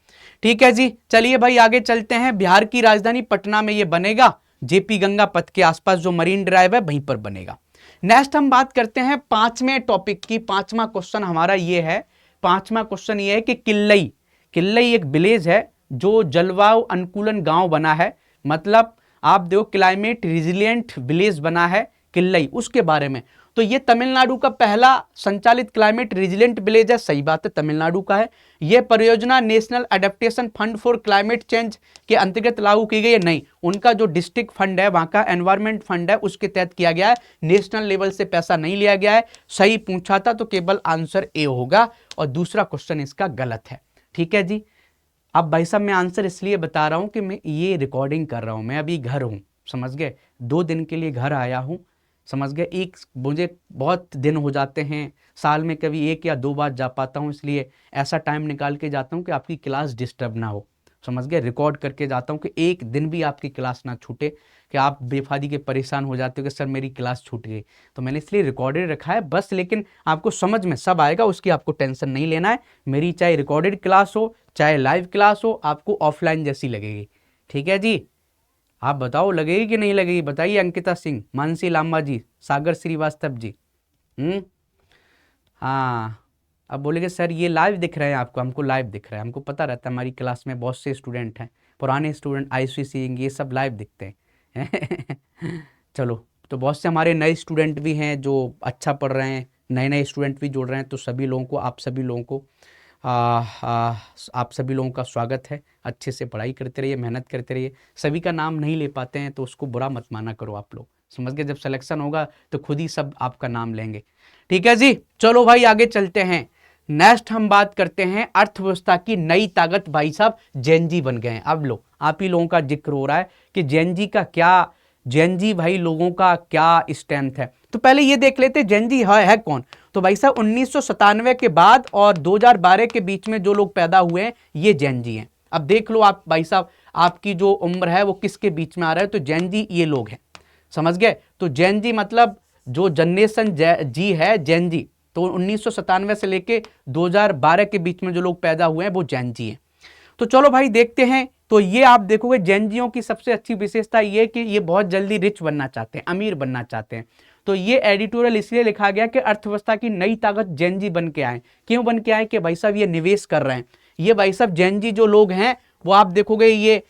ठीक है जी, चलिए भाई आगे चलते हैं। बिहार की राजधानी पटना में ये बनेगा, जेपी गंगा पथ के आसपास जो मरीन ड्राइव है वहीं पर बनेगा। नेक्स्ट हम बात करते हैं 5वें टॉपिक की। 5वां क्वेश्चन हमारा ये है, 5वां क्वेश्चन ये है कि किल्लई एक विलेज है जो जलवायु अनुकूलन गांव बना है, मतलब आप देखो क्लाइमेट रिजिलियंट विलेज बना है किल्लई, उसके बारे में। तो ये तमिलनाडु का पहला संचालित क्लाइमेट रेजिलेंट विलेज है, सही बात है, तमिलनाडु का है। ये परियोजना national adaptation fund for climate change के अंतर्गत लागू की गई है, नहीं, उनका जो डिस्ट्रिक्ट फंड है, वहां का एनवायरमेंट फंड है, उसके तहत किया गया है, नेशनल लेवल से पैसा नहीं लिया गया है। सही पूछा था तो केवल आंसर ए होगा, और दूसरा क्वेश्चन इसका गलत है। ठीक है जी। अब भाई साहब मैं आंसर इसलिए बता रहा हूं कि मैं ये रिकॉर्डिंग कर रहा हूं, मैं अभी घर हूं, समझ गए, 2 दिन के लिए घर आया हूं, समझ गए। एक मुझे बहुत दिन हो जाते हैं, साल में कभी 1 या 2 बार जा पाता हूं, इसलिए ऐसा टाइम निकाल के जाता हूं कि आपकी क्लास डिस्टर्ब ना हो, समझ गए। रिकॉर्ड करके जाता हूं कि एक दिन भी आपकी क्लास ना छूटे, कि आप बेफादी के परेशान हो जाते हो कि सर मेरी क्लास छूट गई, तो मैंने इसलिए रिकॉर्डेड रखा है बस। लेकिन आपको समझ में सब आएगा, उसकी आपको टेंशन नहीं लेना है। मेरी चाहे रिकॉर्डेड क्लास हो चाहे लाइव क्लास हो, आपको ऑफलाइन जैसी लगेगी। ठीक है जी। आप बताओ लगेगी कि नहीं लगेगी, बताइए। अंकिता सिंह, मानसी लांबा जी, सागर श्रीवास्तव जी। हाँ, अब बोलेंगे सर ये लाइव दिख रहे हैं आपको, हमको लाइव दिख रहा है, हमको पता रहता है हमारी क्लास में बहुत से स्टूडेंट हैं, पुराने स्टूडेंट, आयुषी सिंह, ये सब लाइव दिखते हैं। चलो, तो बहुत से हमारे नए स्टूडेंट भी हैं जो अच्छा पढ़ रहे हैं, नए नए स्टूडेंट भी जुड़ रहे हैं, तो सभी लोगों को, आप सभी लोगों को आप सभी लोगों का स्वागत है। अच्छे से पढ़ाई करते रहिए, मेहनत करते रहिए। सभी का नाम नहीं ले पाते हैं तो उसको बुरा मत माना करो आप लोग, समझ गए। जब सिलेक्शन होगा तो खुद ही सब आपका नाम लेंगे। ठीक है जी। चलो भाई आगे चलते हैं। नेक्स्ट हम बात करते हैं अर्थव्यवस्था की नई ताकत। भाई साहब जेनजी बन गए हैं। अब लो, आप ही लोगों का जिक्र हो रहा है कि जेनजी का क्या, जेनजी भाई लोगों का क्या स्ट्रेंथ है। तो पहले ये देख लेते जेनजी है कौन। तो भाई साहब 1997 के बाद और 2012 के बीच में जो लोग पैदा हुए हैं ये जेनजी हैं। अब देख लो आप भाई साहब, आपकी जो उम्र है वो किसके बीच में आ रहा है, तो जेनजी ये लोग हैं, समझ गए। तो जेनजी मतलब जो जनरेशन जी है, जेनजी, तो 1997 से लेके 2012 के बीच में जो लोग पैदा हुए हैं वो जेनजी हैं। तो चलो भाई देखते हैं। तो ये आप देखोगे जेनजियों की सबसे अच्छी विशेषता ये कि ये बहुत जल्दी रिच बनना चाहते हैं, अमीर बनना चाहते हैं। तो ये एडिटोरियल इसलिए लिखा गया कि अर्थव्यवस्था की नई ताकत जेनजी बन के आए। क्यों बन के आए? कि भाई साहब ये निवेश कर रहे हैं। ये भाई साहब जेनजी जो लोग हैं वो आप देखोगे ये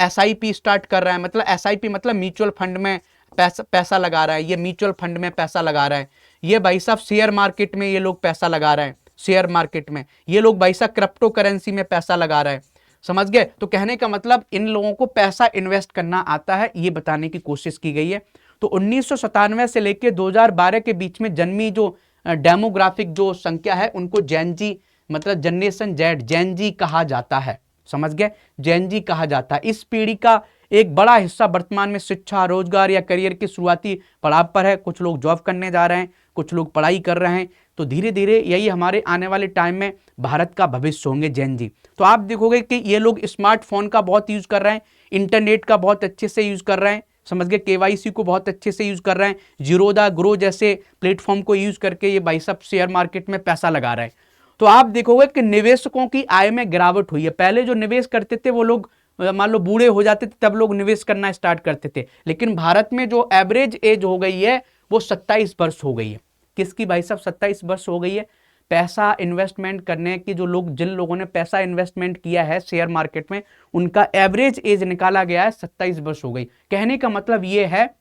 SIP स्टार्ट कर रहा है, मतलब SIP मतलब म्यूचुअल फंड में पैसा लगा रहा है। ये म्यूचुअल फंड में पैसा लगा रहा है। ये भाई साहब शेयर मार्केट में ये लोग पैसा लगा रहे हैं, शेयर मार्केट में। ये लोग भाई साहब क्रिप्टो करेंसी में पैसा लगा रहे हैं, समझ गए। तो कहने का मतलब इन लोगों को पैसा इन्वेस्ट करना आता है, ये बताने की कोशिश की गई है। तो 1997 से लेकर 2012 के बीच में जन्मी जो डेमोग्राफिक जो संख्या है उनको जेनजी मतलब जनरेशन जेड जेनजी कहा जाता है, समझ गए, जेनजी कहा जाता है। इस पीढ़ी का एक बड़ा हिस्सा वर्तमान में शिक्षा, रोजगार या करियर की शुरुआती पड़ाव पर है। कुछ लोग जॉब करने जा रहे हैं, कुछ लोग पढ़ाई कर रहे हैं। तो धीरे धीरे यही हमारे आने वाले टाइम में भारत का भविष्य होंगे जेनजी। तो आप देखोगे कि ये लोग स्मार्टफोन का बहुत यूज कर रहे हैं, इंटरनेट का बहुत अच्छे से यूज कर रहे हैं, समझ गए, KYC को बहुत अच्छे से यूज कर रहे हैं, जीरोधा ग्रो जैसे प्लेटफॉर्म को यूज करके ये भाई साहब शेयर मार्केट में पैसा लगा रहे हैं। तो आप देखोगे कि निवेशकों की आय में गिरावट हुई है। पहले जो निवेश करते थे वो लोग मान लो बूढ़े हो जाते थे तब लोग निवेश करना स्टार्ट करते थे, लेकिन भारत में जो एवरेज एज हो गई है वो 27 वर्ष हो गई है। किसकी भाई साहब? 27 वर्ष हो गई है। पैसा इन्वेस्टमेंट करने की जो लोग, जिन लोगों ने पैसा इन्वेस्टमेंट किया है शेयर मार्केट में, उनका एवरेज एज निकाला गया है 27 वर्ष हो गई। कहने का मतलब ये है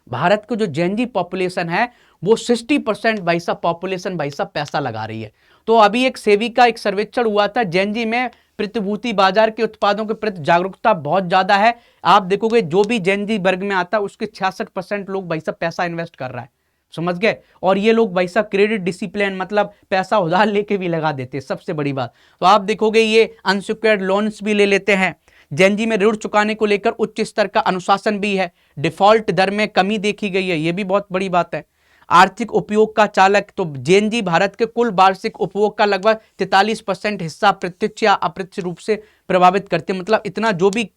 भारत को जो जेनजी पॉपुलेशन है वो 60% भाई साहब पॉपुलेशन भाई साहब पैसा लगा रही है। तो अभी एक सेवी का एक सर्वेक्षण हुआ था, जेनजी में प्रतिभूति बाजार के उत्पादों के प्रति जागरूकता बहुत ज्यादा है। आप देखोगे जो भी जेनजी वर्ग में आता है उसके 66% लोग भाई साहब पैसा इन्वेस्ट कर रहा है, समझ गए। और ये लोग भाई साहब क्रेडिट डिसिप्लिन मतलब पैसा उधार लेके भी लगा देते हैं, सबसे बड़ी बात। तो आप देखोगे ये अनसिक्योर्ड लोन्स भी ले लेते हैं। जेनजी में ऋण चुकाने को लेकर उच्च स्तर का अनुशासन भी है। डिफॉल्ट दर में कमी देखी गई है, ये भी बहुत बड़ी बात है। आर्थिक उपयोग का चालक, तो जेनजी भारत के कुल वार्षिक उपभोग का लगभग 43% हिस्सा प्रत्यक्ष या अप्रत्यक्ष रूप से प्रभावित करते हैं। मतलब इतना जो भी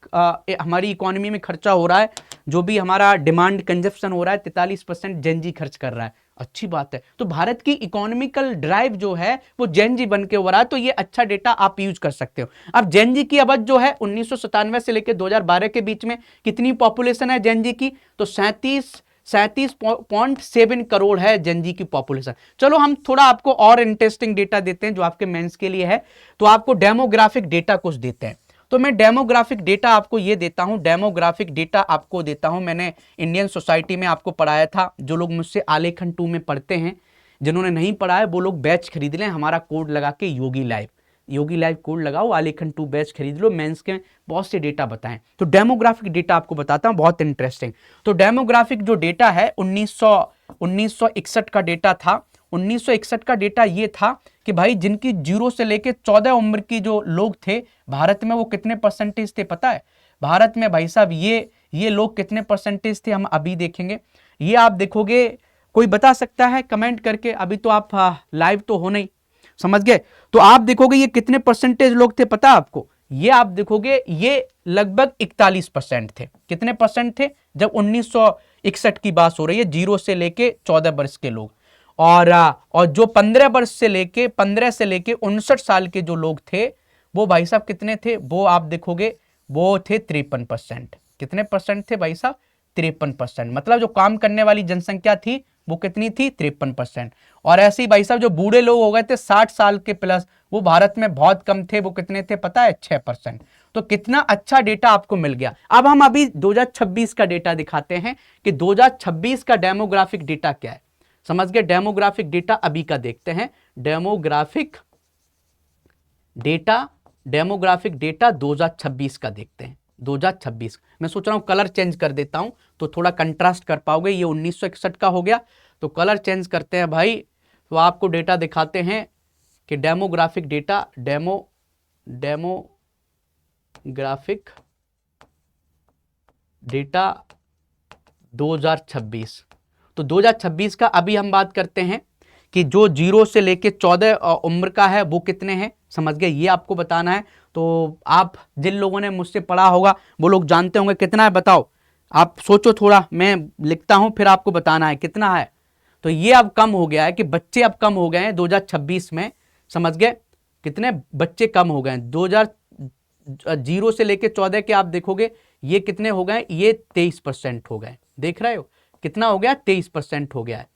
हमारी इकोनॉमी में खर्चा हो रहा है, जो भी हमारा डिमांड कंजप्शन हो रहा है, 43% जेनजी खर्च कर रहा है। अच्छी बात है। तो भारत की इकोनॉमिकल ड्राइव जो है वो जेनजी बन के हो रहा है। तो ये अच्छा डेटा आप यूज कर सकते हो। अब जेनजी की आबादी जो है 1997 से लेकर 2012 के बीच में कितनी पॉपुलेशन है जेनजी की? तो 37.7 करोड़ है जेनजी की पॉपुलेशन। चलो हम थोड़ा आपको और इंटरेस्टिंग डेटा देते हैं जो आपके मेंस के लिए है। तो आपको डेमोग्राफिक डेटा कुछ देते हैं। तो मैं डेमोग्राफिक डेटा आपको ये देता हूं, डेमोग्राफिक डेटा आपको देता हूं। मैंने इंडियन सोसाइटी में आपको पढ़ाया था। जो लोग मुझसे आलेखन 2 में पढ़ते हैं, जिन्होंने नहीं पढ़ा है वो लोग बैच खरीद लें, हमारा कोड लगा के योगी लाइव कोड लगाओ, आलेखन 2 बैच खरीद लो, मेंस के बहुत से डेटा बताएं। तो डेमोग्राफिक डेटा आपको बताता हूं, बहुत इंटरेस्टिंग। तो डेमोग्राफिक जो डेटा है 1961 का डेटा था। 1961 का डेटा ये था कि भाई जिनकी 0 से लेके 14 उम्र की जो लोग थे भारत में, वो कितने परसेंटेज थे पता है? भारत में भाई साहब ये लोग कितने परसेंटेज थे, हम अभी देखेंगे। ये आप देखोगे, कोई बता सकता है कमेंट करके? अभी तो आप लाइव तो हो नहीं, समझ गए? तो आप देखोगे ये कितने परसेंटेज लोग थे पता आपको? ये आप देखोगे ये लगभग 41% थे। कितने परसेंट थे जब 1961 की बात हो रही है? 0 से लेके 14 वर्ष के लोग। और जो 15 से लेके 59 साल के जो लोग थे वो भाई साहब कितने थे? वो आप देखोगे वो थे 53%। कितने परसेंट थे भाई साहब? 53%। मतलब जो काम करने वाली जनसंख्या थी वो कितनी थी? 53%। और ऐसे ही भाई साहब जो बूढ़े लोग हो गए थे 60 साल के प्लस, वो भारत में बहुत कम थे। वो कितने थे पता है? 6%। तो कितना अच्छा डेटा आपको मिल गया। अब हम अभी 2026 का डेटा दिखाते हैं कि 2026 का डेमोग्राफिक डेटा क्या है। समझ गए? डेमोग्राफिक डेटा अभी का देखते हैं। डेमोग्राफिक डेटा 2026 का देखते हैं। 2026 मैं सोच रहा हूं कलर चेंज कर देता हूं तो थोड़ा कंट्रास्ट कर पाओगे। ये 1961 का हो गया, तो कलर चेंज करते हैं भाई। तो आपको डेटा दिखाते हैं कि डेमोग्राफिक डेटा, डेमोग्राफिक डेटा 2026। तो 2026 का अभी हम बात करते हैं कि जो 0 से लेके 14 उम्र का है वो कितने हैं। समझ गए? ये आपको बताना है। तो आप जिन लोगों ने मुझसे पढ़ा होगा वो लोग जानते होंगे कितना है, बताओ। आप सोचो थोड़ा, मैं लिखता हूं फिर आपको बताना है कितना है। तो ये अब कम हो गया है कि बच्चे अब कम हो गए हैं 2026 में। समझ गए? कितने बच्चे कम हो गए हैं 0 से लेके 14 के। आप देखोगे ये कितने हो गए? ये 23% हो गए। देख रहे हो कितना हो गया? 23% हो गया है।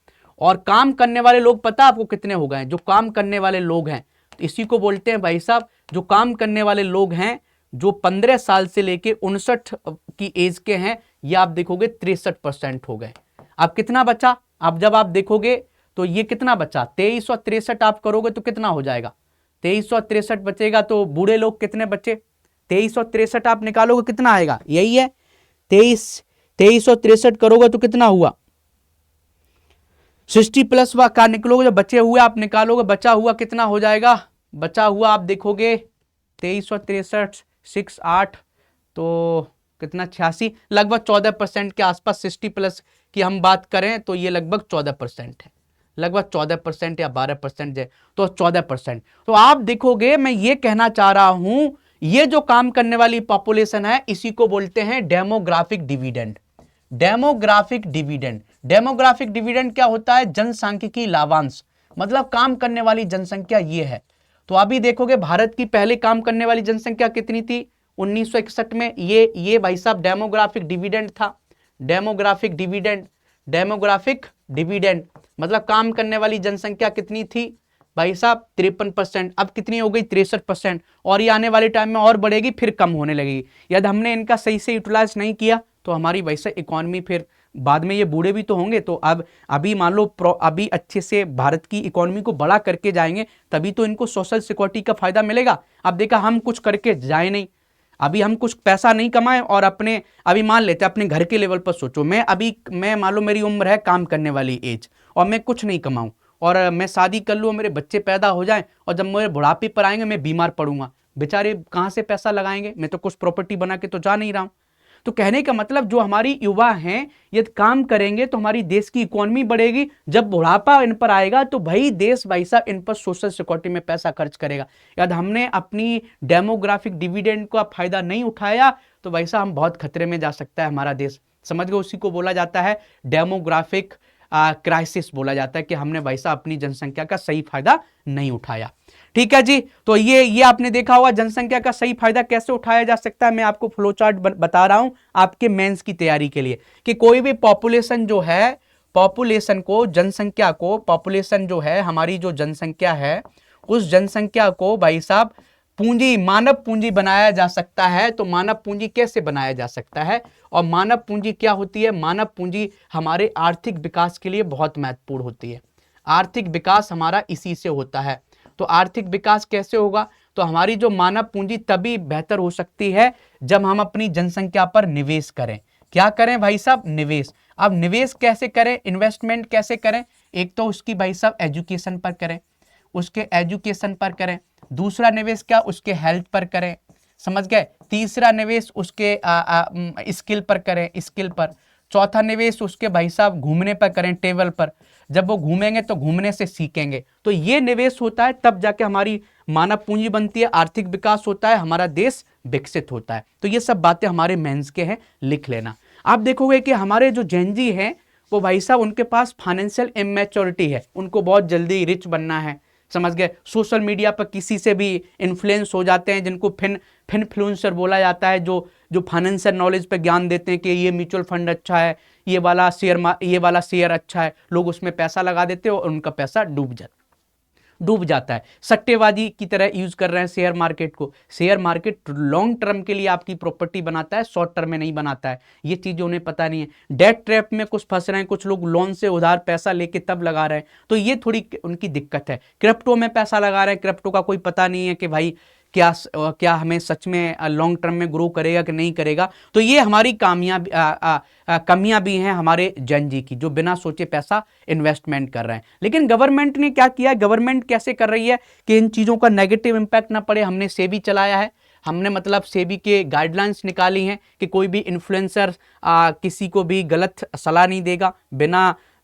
और काम करने वाले लोग पता आपको कितने हो गए? जो काम करने वाले लोग हैं, इसी को बोलते हैं भाई साहब, जो काम करने वाले लोग हैं जो 15 साल से लेके 59 की एज के हैं, ये आप देखोगे 63% हो गए। अब कितना बचा? अब जब आप देखोगे तो ये कितना बचा? 23 और 63 आप करोगे तो कितना हो जाएगा? 23 और 63 बचेगा। तो बूढ़े लोग कितने बचे? 23 और 63 आप निकालोगे कितना आएगा? यही है 23 और 63 करोगे तो कितना हुआ? 60 प्लस वा का निकलोगे, जो बचे हुए आप निकालोगे, बचा हुआ कितना हो जाएगा? बचा हुआ आप देखोगे 23 और 63 6 8 तो कितना? 86, लगभग 14% के आसपास। 60 प्लस की हम बात करें तो ये लगभग 14% है, लगभग 14% या 12% है, तो 14%। तो आप देखोगे, मैं ये कहना चाह रहा हूं, ये जो काम करने वाली पॉपुलेशन है इसी को बोलते हैं डेमोग्राफिक डिविडेंड। डेमोग्राफिक डिविडेंड क्या होता है? जनसांख्यिकी लाभांश। मतलब काम करने वाली जनसंख्या ये है। तो अभी देखोगे भारत की पहले काम करने वाली जनसंख्या कितनी थी 1961 में? ये भाई साहब डेमोग्राफिक डिविडेंड था। डेमोग्राफिक डिविडेंड मतलब काम करने वाली जनसंख्या कितनी थी भाई साहब? 53%। अब कितनी हो गई? 63%। और ये आने वाले टाइम में और बढ़ेगी, फिर कम होने लगेगी। यदि हमने इनका सही से यूटिलाइज नहीं किया तो हमारी वैसे इकोनॉमी, फिर बाद में ये बूढ़े भी तो होंगे, तो अब अभी मान लो अभी अच्छे से भारत की इकोनॉमी को बड़ा करके जाएंगे तभी तो इनको सोशल सिक्योरिटी का फायदा मिलेगा। अब देखा हम कुछ करके जाए नहीं, अभी हम कुछ पैसा नहीं कमाए और अपने, अभी मान लेते अपने घर के लेवल पर सोचो, मैं मान लो मेरी उम्र है काम करने वाली एज और मैं कुछ नहीं कमाऊं और मैं शादी कर लूँ, मेरे बच्चे पैदा हो जाएं और जब मेरे बुढ़ापे पर आएंगे मैं बीमार पड़ूंगा, बेचारे कहाँ से पैसा लगाएंगे? मैं तो कुछ प्रॉपर्टी बना के तो जा नहीं रहा हूं। तो कहने का मतलब जो हमारी युवा हैं यदि काम करेंगे तो हमारी देश की इकोनॉमी बढ़ेगी। जब बुढ़ापा इन पर आएगा तो भाई देश भाई साहब इन पर सोशल सिक्योरिटी में पैसा खर्च करेगा। यदि हमने अपनी डेमोग्राफिक डिविडेंड का फायदा नहीं उठाया तो भाई साहब हम बहुत खतरे में जा सकता है हमारा देश। समझ गए? उसी को बोला जाता है डेमोग्राफिक क्राइसिस बोला जाता है कि हमने भाई साहब अपनी जनसंख्या का सही फायदा नहीं उठाया। ठीक है जी। तो ये आपने देखा होगा जनसंख्या का सही फायदा कैसे उठाया जा सकता है। मैं आपको फ्लो चार्ट बता रहा हूं आपके मेंस की तैयारी के लिए कि कोई भी पॉपुलेशन जो है, पॉपुलेशन को, जनसंख्या को, पॉपुलेशन जो है हमारी, जो जनसंख्या है उस जनसंख्या को भाई साहब पूंजी, मानव पूंजी बनाया जा सकता है। तो मानव पूंजी कैसे बनाया जा सकता है और मानव पूंजी क्या होती है? मानव पूंजी हमारे आर्थिक विकास के लिए बहुत महत्वपूर्ण होती है। आर्थिक विकास हमारा इसी से होता है। तो आर्थिक विकास कैसे होगा? तो हमारी जो मानव पूंजी तभी बेहतर हो सकती है जब हम अपनी जनसंख्या पर निवेश करें। क्या करें भाई साहब? निवेश। अब निवेश कैसे करें, इन्वेस्टमेंट कैसे करें? एक तो उसकी भाई साहब एजुकेशन पर करें, उसके एजुकेशन पर करें। दूसरा निवेश क्या? उसके हेल्थ पर करें, समझ गए। तीसरा निवेश उसके स्किल पर करें, स्किल पर। चौथा निवेश उसके भाई साहब घूमने पर करें, टेबल पर। जब वो घूमेंगे तो घूमने से सीखेंगे। तो ये निवेश होता है, तब जाके हमारी मानव पूंजी बनती है, आर्थिक विकास होता है, हमारा देश विकसित होता है। तो ये सब बातें हमारे मेंस के हैं, लिख लेना। आप देखोगे कि हमारे जो जेनजी हैं वो भाई साहब उनके पास फाइनेंशियल इमेच्योरिटी है, उनको बहुत जल्दी रिच बनना है, समझ गए। सोशल मीडिया पर किसी से भी इन्फ्लुएंस हो जाते हैं, जिनको फिनफ्लुएंसर बोला जाता है, जो फाइनेंशियल नॉलेज पे ज्ञान देते हैं कि ये म्यूचुअल फंड अच्छा है, ये वाला शेयर अच्छा है। लोग उसमें पैसा लगा देते हैं और उनका पैसा डूब जाता है। सट्टेबाजी की तरह यूज कर रहे हैं शेयर मार्केट को। शेयर मार्केट लॉन्ग टर्म के लिए आपकी प्रॉपर्टी बनाता है, शॉर्ट टर्म में नहीं बनाता है। ये चीज़ उन्हें पता नहीं है। डेट ट्रैप में कुछ फंस रहे हैं, कुछ लोग लोन से उधार पैसा लेके तब लगा रहे हैं, तो ये थोड़ी उनकी दिक्कत है। क्रिप्टो में पैसा लगा रहे हैं, क्रिप्टो का कोई पता नहीं है कि भाई क्या हमें सच में लॉन्ग टर्म में ग्रो करेगा कि नहीं करेगा। तो ये हमारी कमियां भी हैं हमारे जनजी की, जो बिना सोचे पैसा इन्वेस्टमेंट कर रहे हैं। लेकिन गवर्नमेंट ने क्या किया? गवर्नमेंट कैसे कर रही है कि इन चीज़ों का नेगेटिव इम्पैक्ट ना पड़े? हमने सेबी चलाया है, हमने मतलब सेबी के गाइडलाइंस निकाली हैं कि कोई भी इन्फ्लुएंसर किसी को भी गलत सलाह नहीं देगा,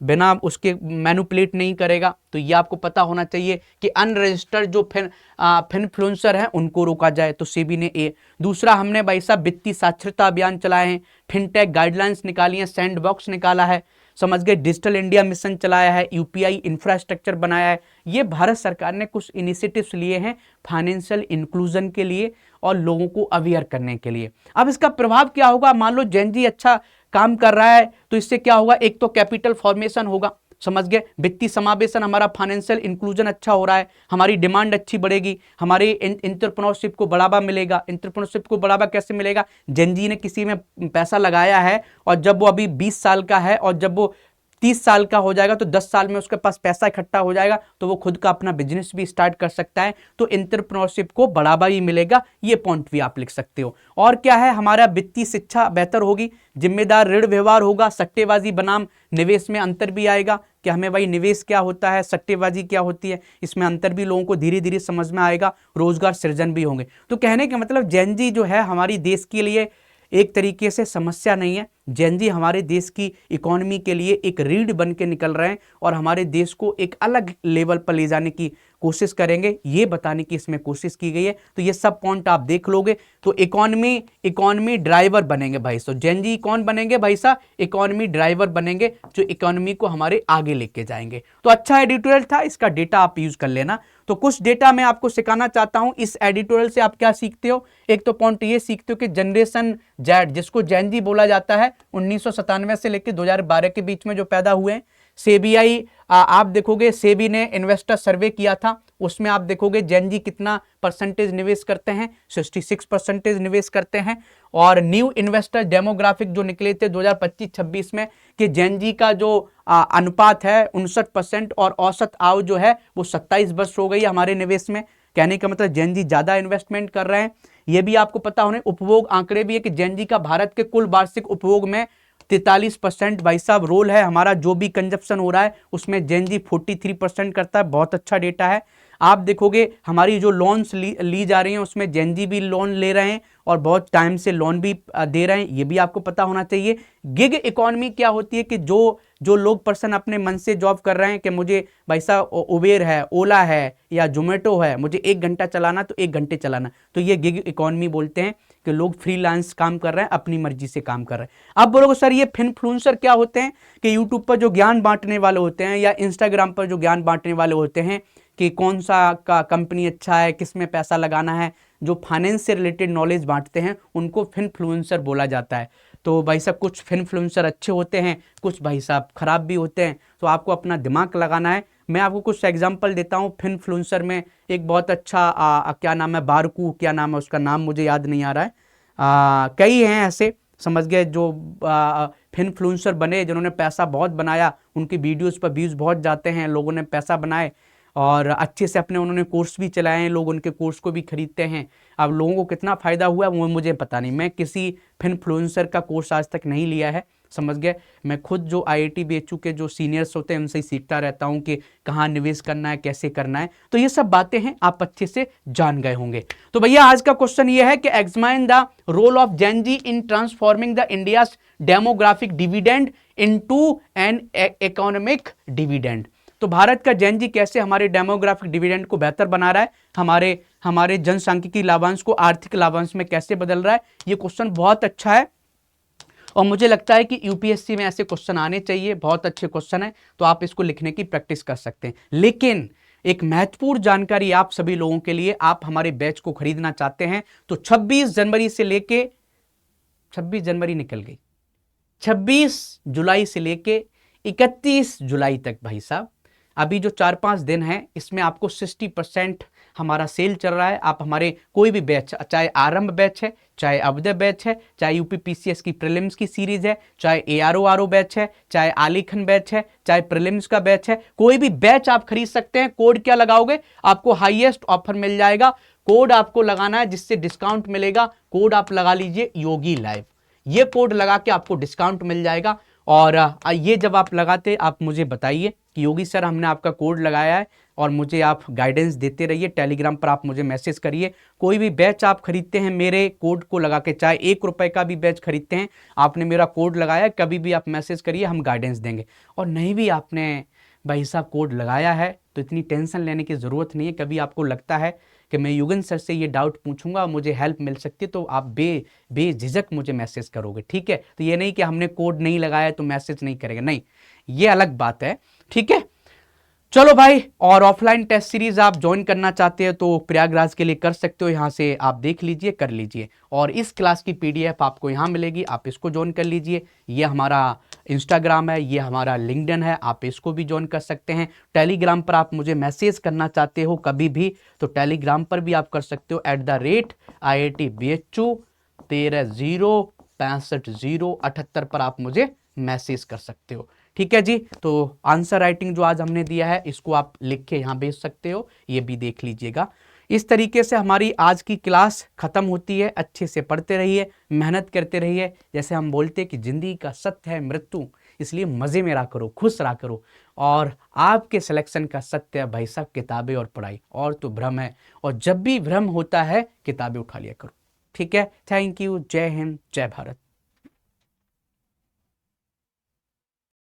बिना उसके मैनिपुलेट नहीं करेगा। तो ये आपको पता होना चाहिए कि अनरजिस्टर्ड जो फिनफ्लुएंसर हैं उनको रोका जाए। तो सेबी ने दूसरा, हमने भाई साहब वित्तीय साक्षरता अभियान चलाए हैं, फिनटेक गाइडलाइंस निकाली हैं, सैंड बॉक्स निकाला है, समझ गए। डिजिटल इंडिया मिशन चलाया है, यूपीआई इंफ्रास्ट्रक्चर बनाया है। ये भारत सरकार ने कुछ इनिशिएटिव्स लिए हैं फाइनेंशियल इंक्लूजन के लिए और लोगों को अवेयर करने के लिए। अब इसका प्रभाव क्या होगा? मान लो जेनजी अच्छा काम कर रहा है तो इससे क्या होगा? एक तो कैपिटल फॉर्मेशन होगा, समझ गए। वित्तीय समावेशन, हमारा फाइनेंशियल इंक्लूजन अच्छा हो रहा है, हमारी डिमांड अच्छी बढ़ेगी, हमारे एंटरप्रेन्योरशिप को बढ़ावा मिलेगा। एंटरप्रेन्योरशिप को बढ़ावा कैसे मिलेगा? जेनजी ने किसी में पैसा लगाया है और जब वो अभी 20 साल का है और जब वो 30 साल का हो जाएगा तो 10 साल में उसके पास पैसा इकट्ठा हो जाएगा, तो वो खुद का अपना बिजनेस भी स्टार्ट कर सकता है। तो एंटरप्रेन्योरशिप को बढ़ावा भी मिलेगा, ये पॉइंट भी आप लिख सकते हो। और क्या है? हमारा वित्तीय शिक्षा बेहतर होगी, जिम्मेदार ऋण व्यवहार होगा, सट्टेबाजी बनाम निवेश में अंतर भी आएगा कि हमें भाई निवेश क्या होता है, सट्टेबाजी क्या होती है, इसमें अंतर भी लोगों को धीरे धीरे समझ में आएगा, रोजगार सृजन भी होंगे। तो कहने का मतलब जेनजी जो है हमारी देश के लिए एक तरीके से समस्या नहीं है। जेनजी हमारे देश की इकोनॉमी के लिए एक रीढ़ बन के निकल रहे हैं और हमारे देश को एक अलग लेवल पर ले जाने की कोशिश करेंगे, ये बताने की इसमें कोशिश की गई है। तो ये सब पॉइंट आप देख लोगे तो इकोनॉमी ड्राइवर बनेंगे भाई साहब। जेनजी कौन बनेंगे भाई साहब? इकोनॉमी ड्राइवर बनेंगे, जो इकोनॉमी को हमारे आगे लेके जाएंगे। तो अच्छा एडिटोरियल था, इसका डेटा आप यूज कर लेना। तो कुछ डेटा मैं आपको सिखाना चाहता हूं। इस एडिटोरियल से आप क्या सीखते हो? एक तो पॉइंट ये सीखते हो कि जनरेशन जेड, जिसको जेनजी बोला जाता है, 1997 से लेकर 2012 के बीच में जो पैदा हुए हैं। सेबीआई आप देखोगे, सेबी ने इन्वेस्टर सर्वे किया था, उसमें आप देखोगे जेनजी कितना परसेंटेज निवेश करते हैं, 66% निवेश करते हैं। और न्यू इन्वेस्टर डेमोग्राफिक जो निकले थे 2025-26 में, कि जेनजी का जो अनुपात है 59% और औसत आयु जो है वो 27 वर्ष हो गई है हमारे निवेश में। कहने का मतलब जेनजी ज्यादा इन्वेस्टमेंट कर रहे हैं। ये भी आपको पता होने, उपभोग आंकड़े भी है कि जेनजी का भारत के कुल वार्षिक उपभोग में 43% भाई साहब रोल है। हमारा जो भी कंजप्शन हो रहा है उसमें जेनजी 43% करता है। बहुत अच्छा डेटा है। आप देखोगे हमारी जो लोन्स ली जा रही हैं उसमें जेनजी भी लोन ले रहे हैं और बहुत टाइम से लोन भी दे रहे हैं, ये भी आपको पता होना चाहिए। गिग इकोनॉमी क्या होती है कि जो लोग पर्सन अपने मन से जॉब कर रहे हैं कि मुझे भाई साहब उबेर है, ओला है या जोमेटो है, मुझे 1 घंटा चलाना तो 1 घंटे चलाना, तो ये गिग इकोनॉमी बोलते हैं कि लोग फ्रीलांस काम कर रहे हैं, अपनी मर्जी से काम कर रहे हैं। अब बोलोगे सर ये इन्फ्लुएंसर क्या होते हैं? कि यूट्यूब पर जो ज्ञान बांटने वाले होते हैं या इंस्टाग्राम पर जो ज्ञान बांटने वाले होते हैं कि कौन सा का कंपनी अच्छा है, किस में पैसा लगाना है, जो फाइनेंस से रिलेटेड नॉलेज बांटते हैं उनको फिनफ्लुएंसर बोला जाता है। तो भाई साहब कुछ फिनफ्लुएंसर अच्छे होते हैं, कुछ भाई साहब खराब भी होते हैं। तो आपको अपना दिमाग लगाना है, मैं आपको कुछ एग्जांपल देता हूँ। फिनफ्लुएंसर में एक बहुत अच्छा क्या नाम है, बारकू क्या नाम है उसका, नाम मुझे याद नहीं आ रहा है। कई हैं ऐसे, समझ गए, जो फिनफ्लुएंसर बने, जिन्होंने पैसा बहुत बनाया, उनकी वीडियोस पर व्यूज बहुत जाते हैं, लोगों ने पैसा बनाए और अच्छे से अपने उन्होंने कोर्स भी चलाए हैं, लोग उनके कोर्स को भी खरीदते हैं। अब लोगों को कितना फ़ायदा हुआ वो मुझे पता नहीं, मैं किसी फिनफ्लुएंसर का कोर्स आज तक नहीं लिया है, समझ गए। मैं खुद जो IIT BHU के जो सीनियर्स होते हैं उनसे ही सीखता रहता हूं कि कहाँ निवेश करना है, कैसे करना है। तो ये सब बातें हैं, आप अच्छे से जान गए होंगे। तो भैया आज का क्वेश्चन ये है कि examine the role of Gen Z in transforming the India's demographic dividend into an economic dividend. तो भारत का जेन जी कैसे हमारे डेमोग्राफिक डिविडेंड को बेहतर बना रहा है, हमारे जनसांख्यिकी लाभांश को आर्थिक लाभांश में कैसे बदल रहा है। ये क्वेश्चन बहुत अच्छा है और मुझे लगता है कि यूपीएससी में ऐसे क्वेश्चन आने चाहिए, बहुत अच्छे क्वेश्चन है, तो आप इसको लिखने की प्रैक्टिस कर सकते हैं। लेकिन एक महत्वपूर्ण जानकारी आप सभी लोगों के लिए, आप हमारे बैच को खरीदना चाहते हैं तो 26 जनवरी से लेके 26 जनवरी निकल गई, 26 जुलाई से लेके 31 जुलाई तक भाई साहब, अभी जो 4-5 दिन हैं इसमें आपको 60% हमारा सेल चल रहा है। आप हमारे कोई भी बैच, चाहे आरंभ बैच है, चाहे अवधि बैच है, चाहे यूपीपीसीएस की प्रीलिम्स की सीरीज है, चाहे ARO बैच है, चाहे आलेखन बैच है, चाहे प्रीलिम्स का बैच है, कोई भी बैच आप खरीद सकते हैं। कोड क्या लगाओगे, आपको हाईएस्ट ऑफर मिल जाएगा। कोड आपको लगाना है जिससे डिस्काउंट मिलेगा, कोड आप लगा लीजिए योगी लाइव, ये कोड लगा के आपको डिस्काउंट मिल जाएगा। और ये जब आप लगाते आप मुझे बताइए कि योगी सर हमने आपका कोड लगाया है, और मुझे आप गाइडेंस देते रहिए। टेलीग्राम पर आप मुझे मैसेज करिए। कोई भी बैच आप खरीदते हैं मेरे कोड को लगा के, चाहे 1 रुपए का भी बैच खरीदते हैं, आपने मेरा कोड लगाया, कभी भी आप मैसेज करिए, हम गाइडेंस देंगे। और नहीं भी आपने भाई साहब कोड लगाया है तो इतनी टेंशन लेने की ज़रूरत नहीं है। कभी आपको लगता है कि मैं युगन सर से ये डाउट पूछूंगा, मुझे हेल्प मिल सकती है, तो आप बेझिझक मुझे मैसेज करोगे, ठीक है। तो ये नहीं कि हमने कोड नहीं लगाया तो मैसेज नहीं करेगा, नहीं, ये अलग बात है, ठीक है। चलो भाई, और ऑफलाइन टेस्ट सीरीज आप ज्वाइन करना चाहते हैं तो प्रयागराज के लिए कर सकते हो, यहाँ से आप देख लीजिए, कर लीजिए। और इस क्लास की PDF आपको यहाँ मिलेगी, आप इसको ज्वाइन कर लीजिए। ये हमारा इंस्टाग्राम है, ये हमारा लिंक्डइन है, आप इसको भी ज्वाइन कर सकते हैं। टेलीग्राम पर आप मुझे मैसेज करना चाहते हो कभी भी तो टेलीग्राम पर भी आप कर सकते हो, @IIT BHU 13065078 पर आप मुझे मैसेज कर सकते हो, ठीक है जी। तो आंसर राइटिंग जो आज हमने दिया है इसको आप लिख के यहाँ भेज सकते हो, ये भी देख लीजिएगा। इस तरीके से हमारी आज की क्लास खत्म होती है। अच्छे से पढ़ते रहिए, मेहनत करते रहिए। जैसे हम बोलते हैं कि जिंदगी का सत्य है मृत्यु, इसलिए मज़े में रहा करो, खुश रहा करो। और आपके सिलेक्शन का सत्य है भाई साहब किताबें और पढ़ाई, और तो भ्रम है। और जब भी भ्रम होता है किताबें उठा लिया करो, ठीक है। थैंक यू, जय हिंद, जय भारत।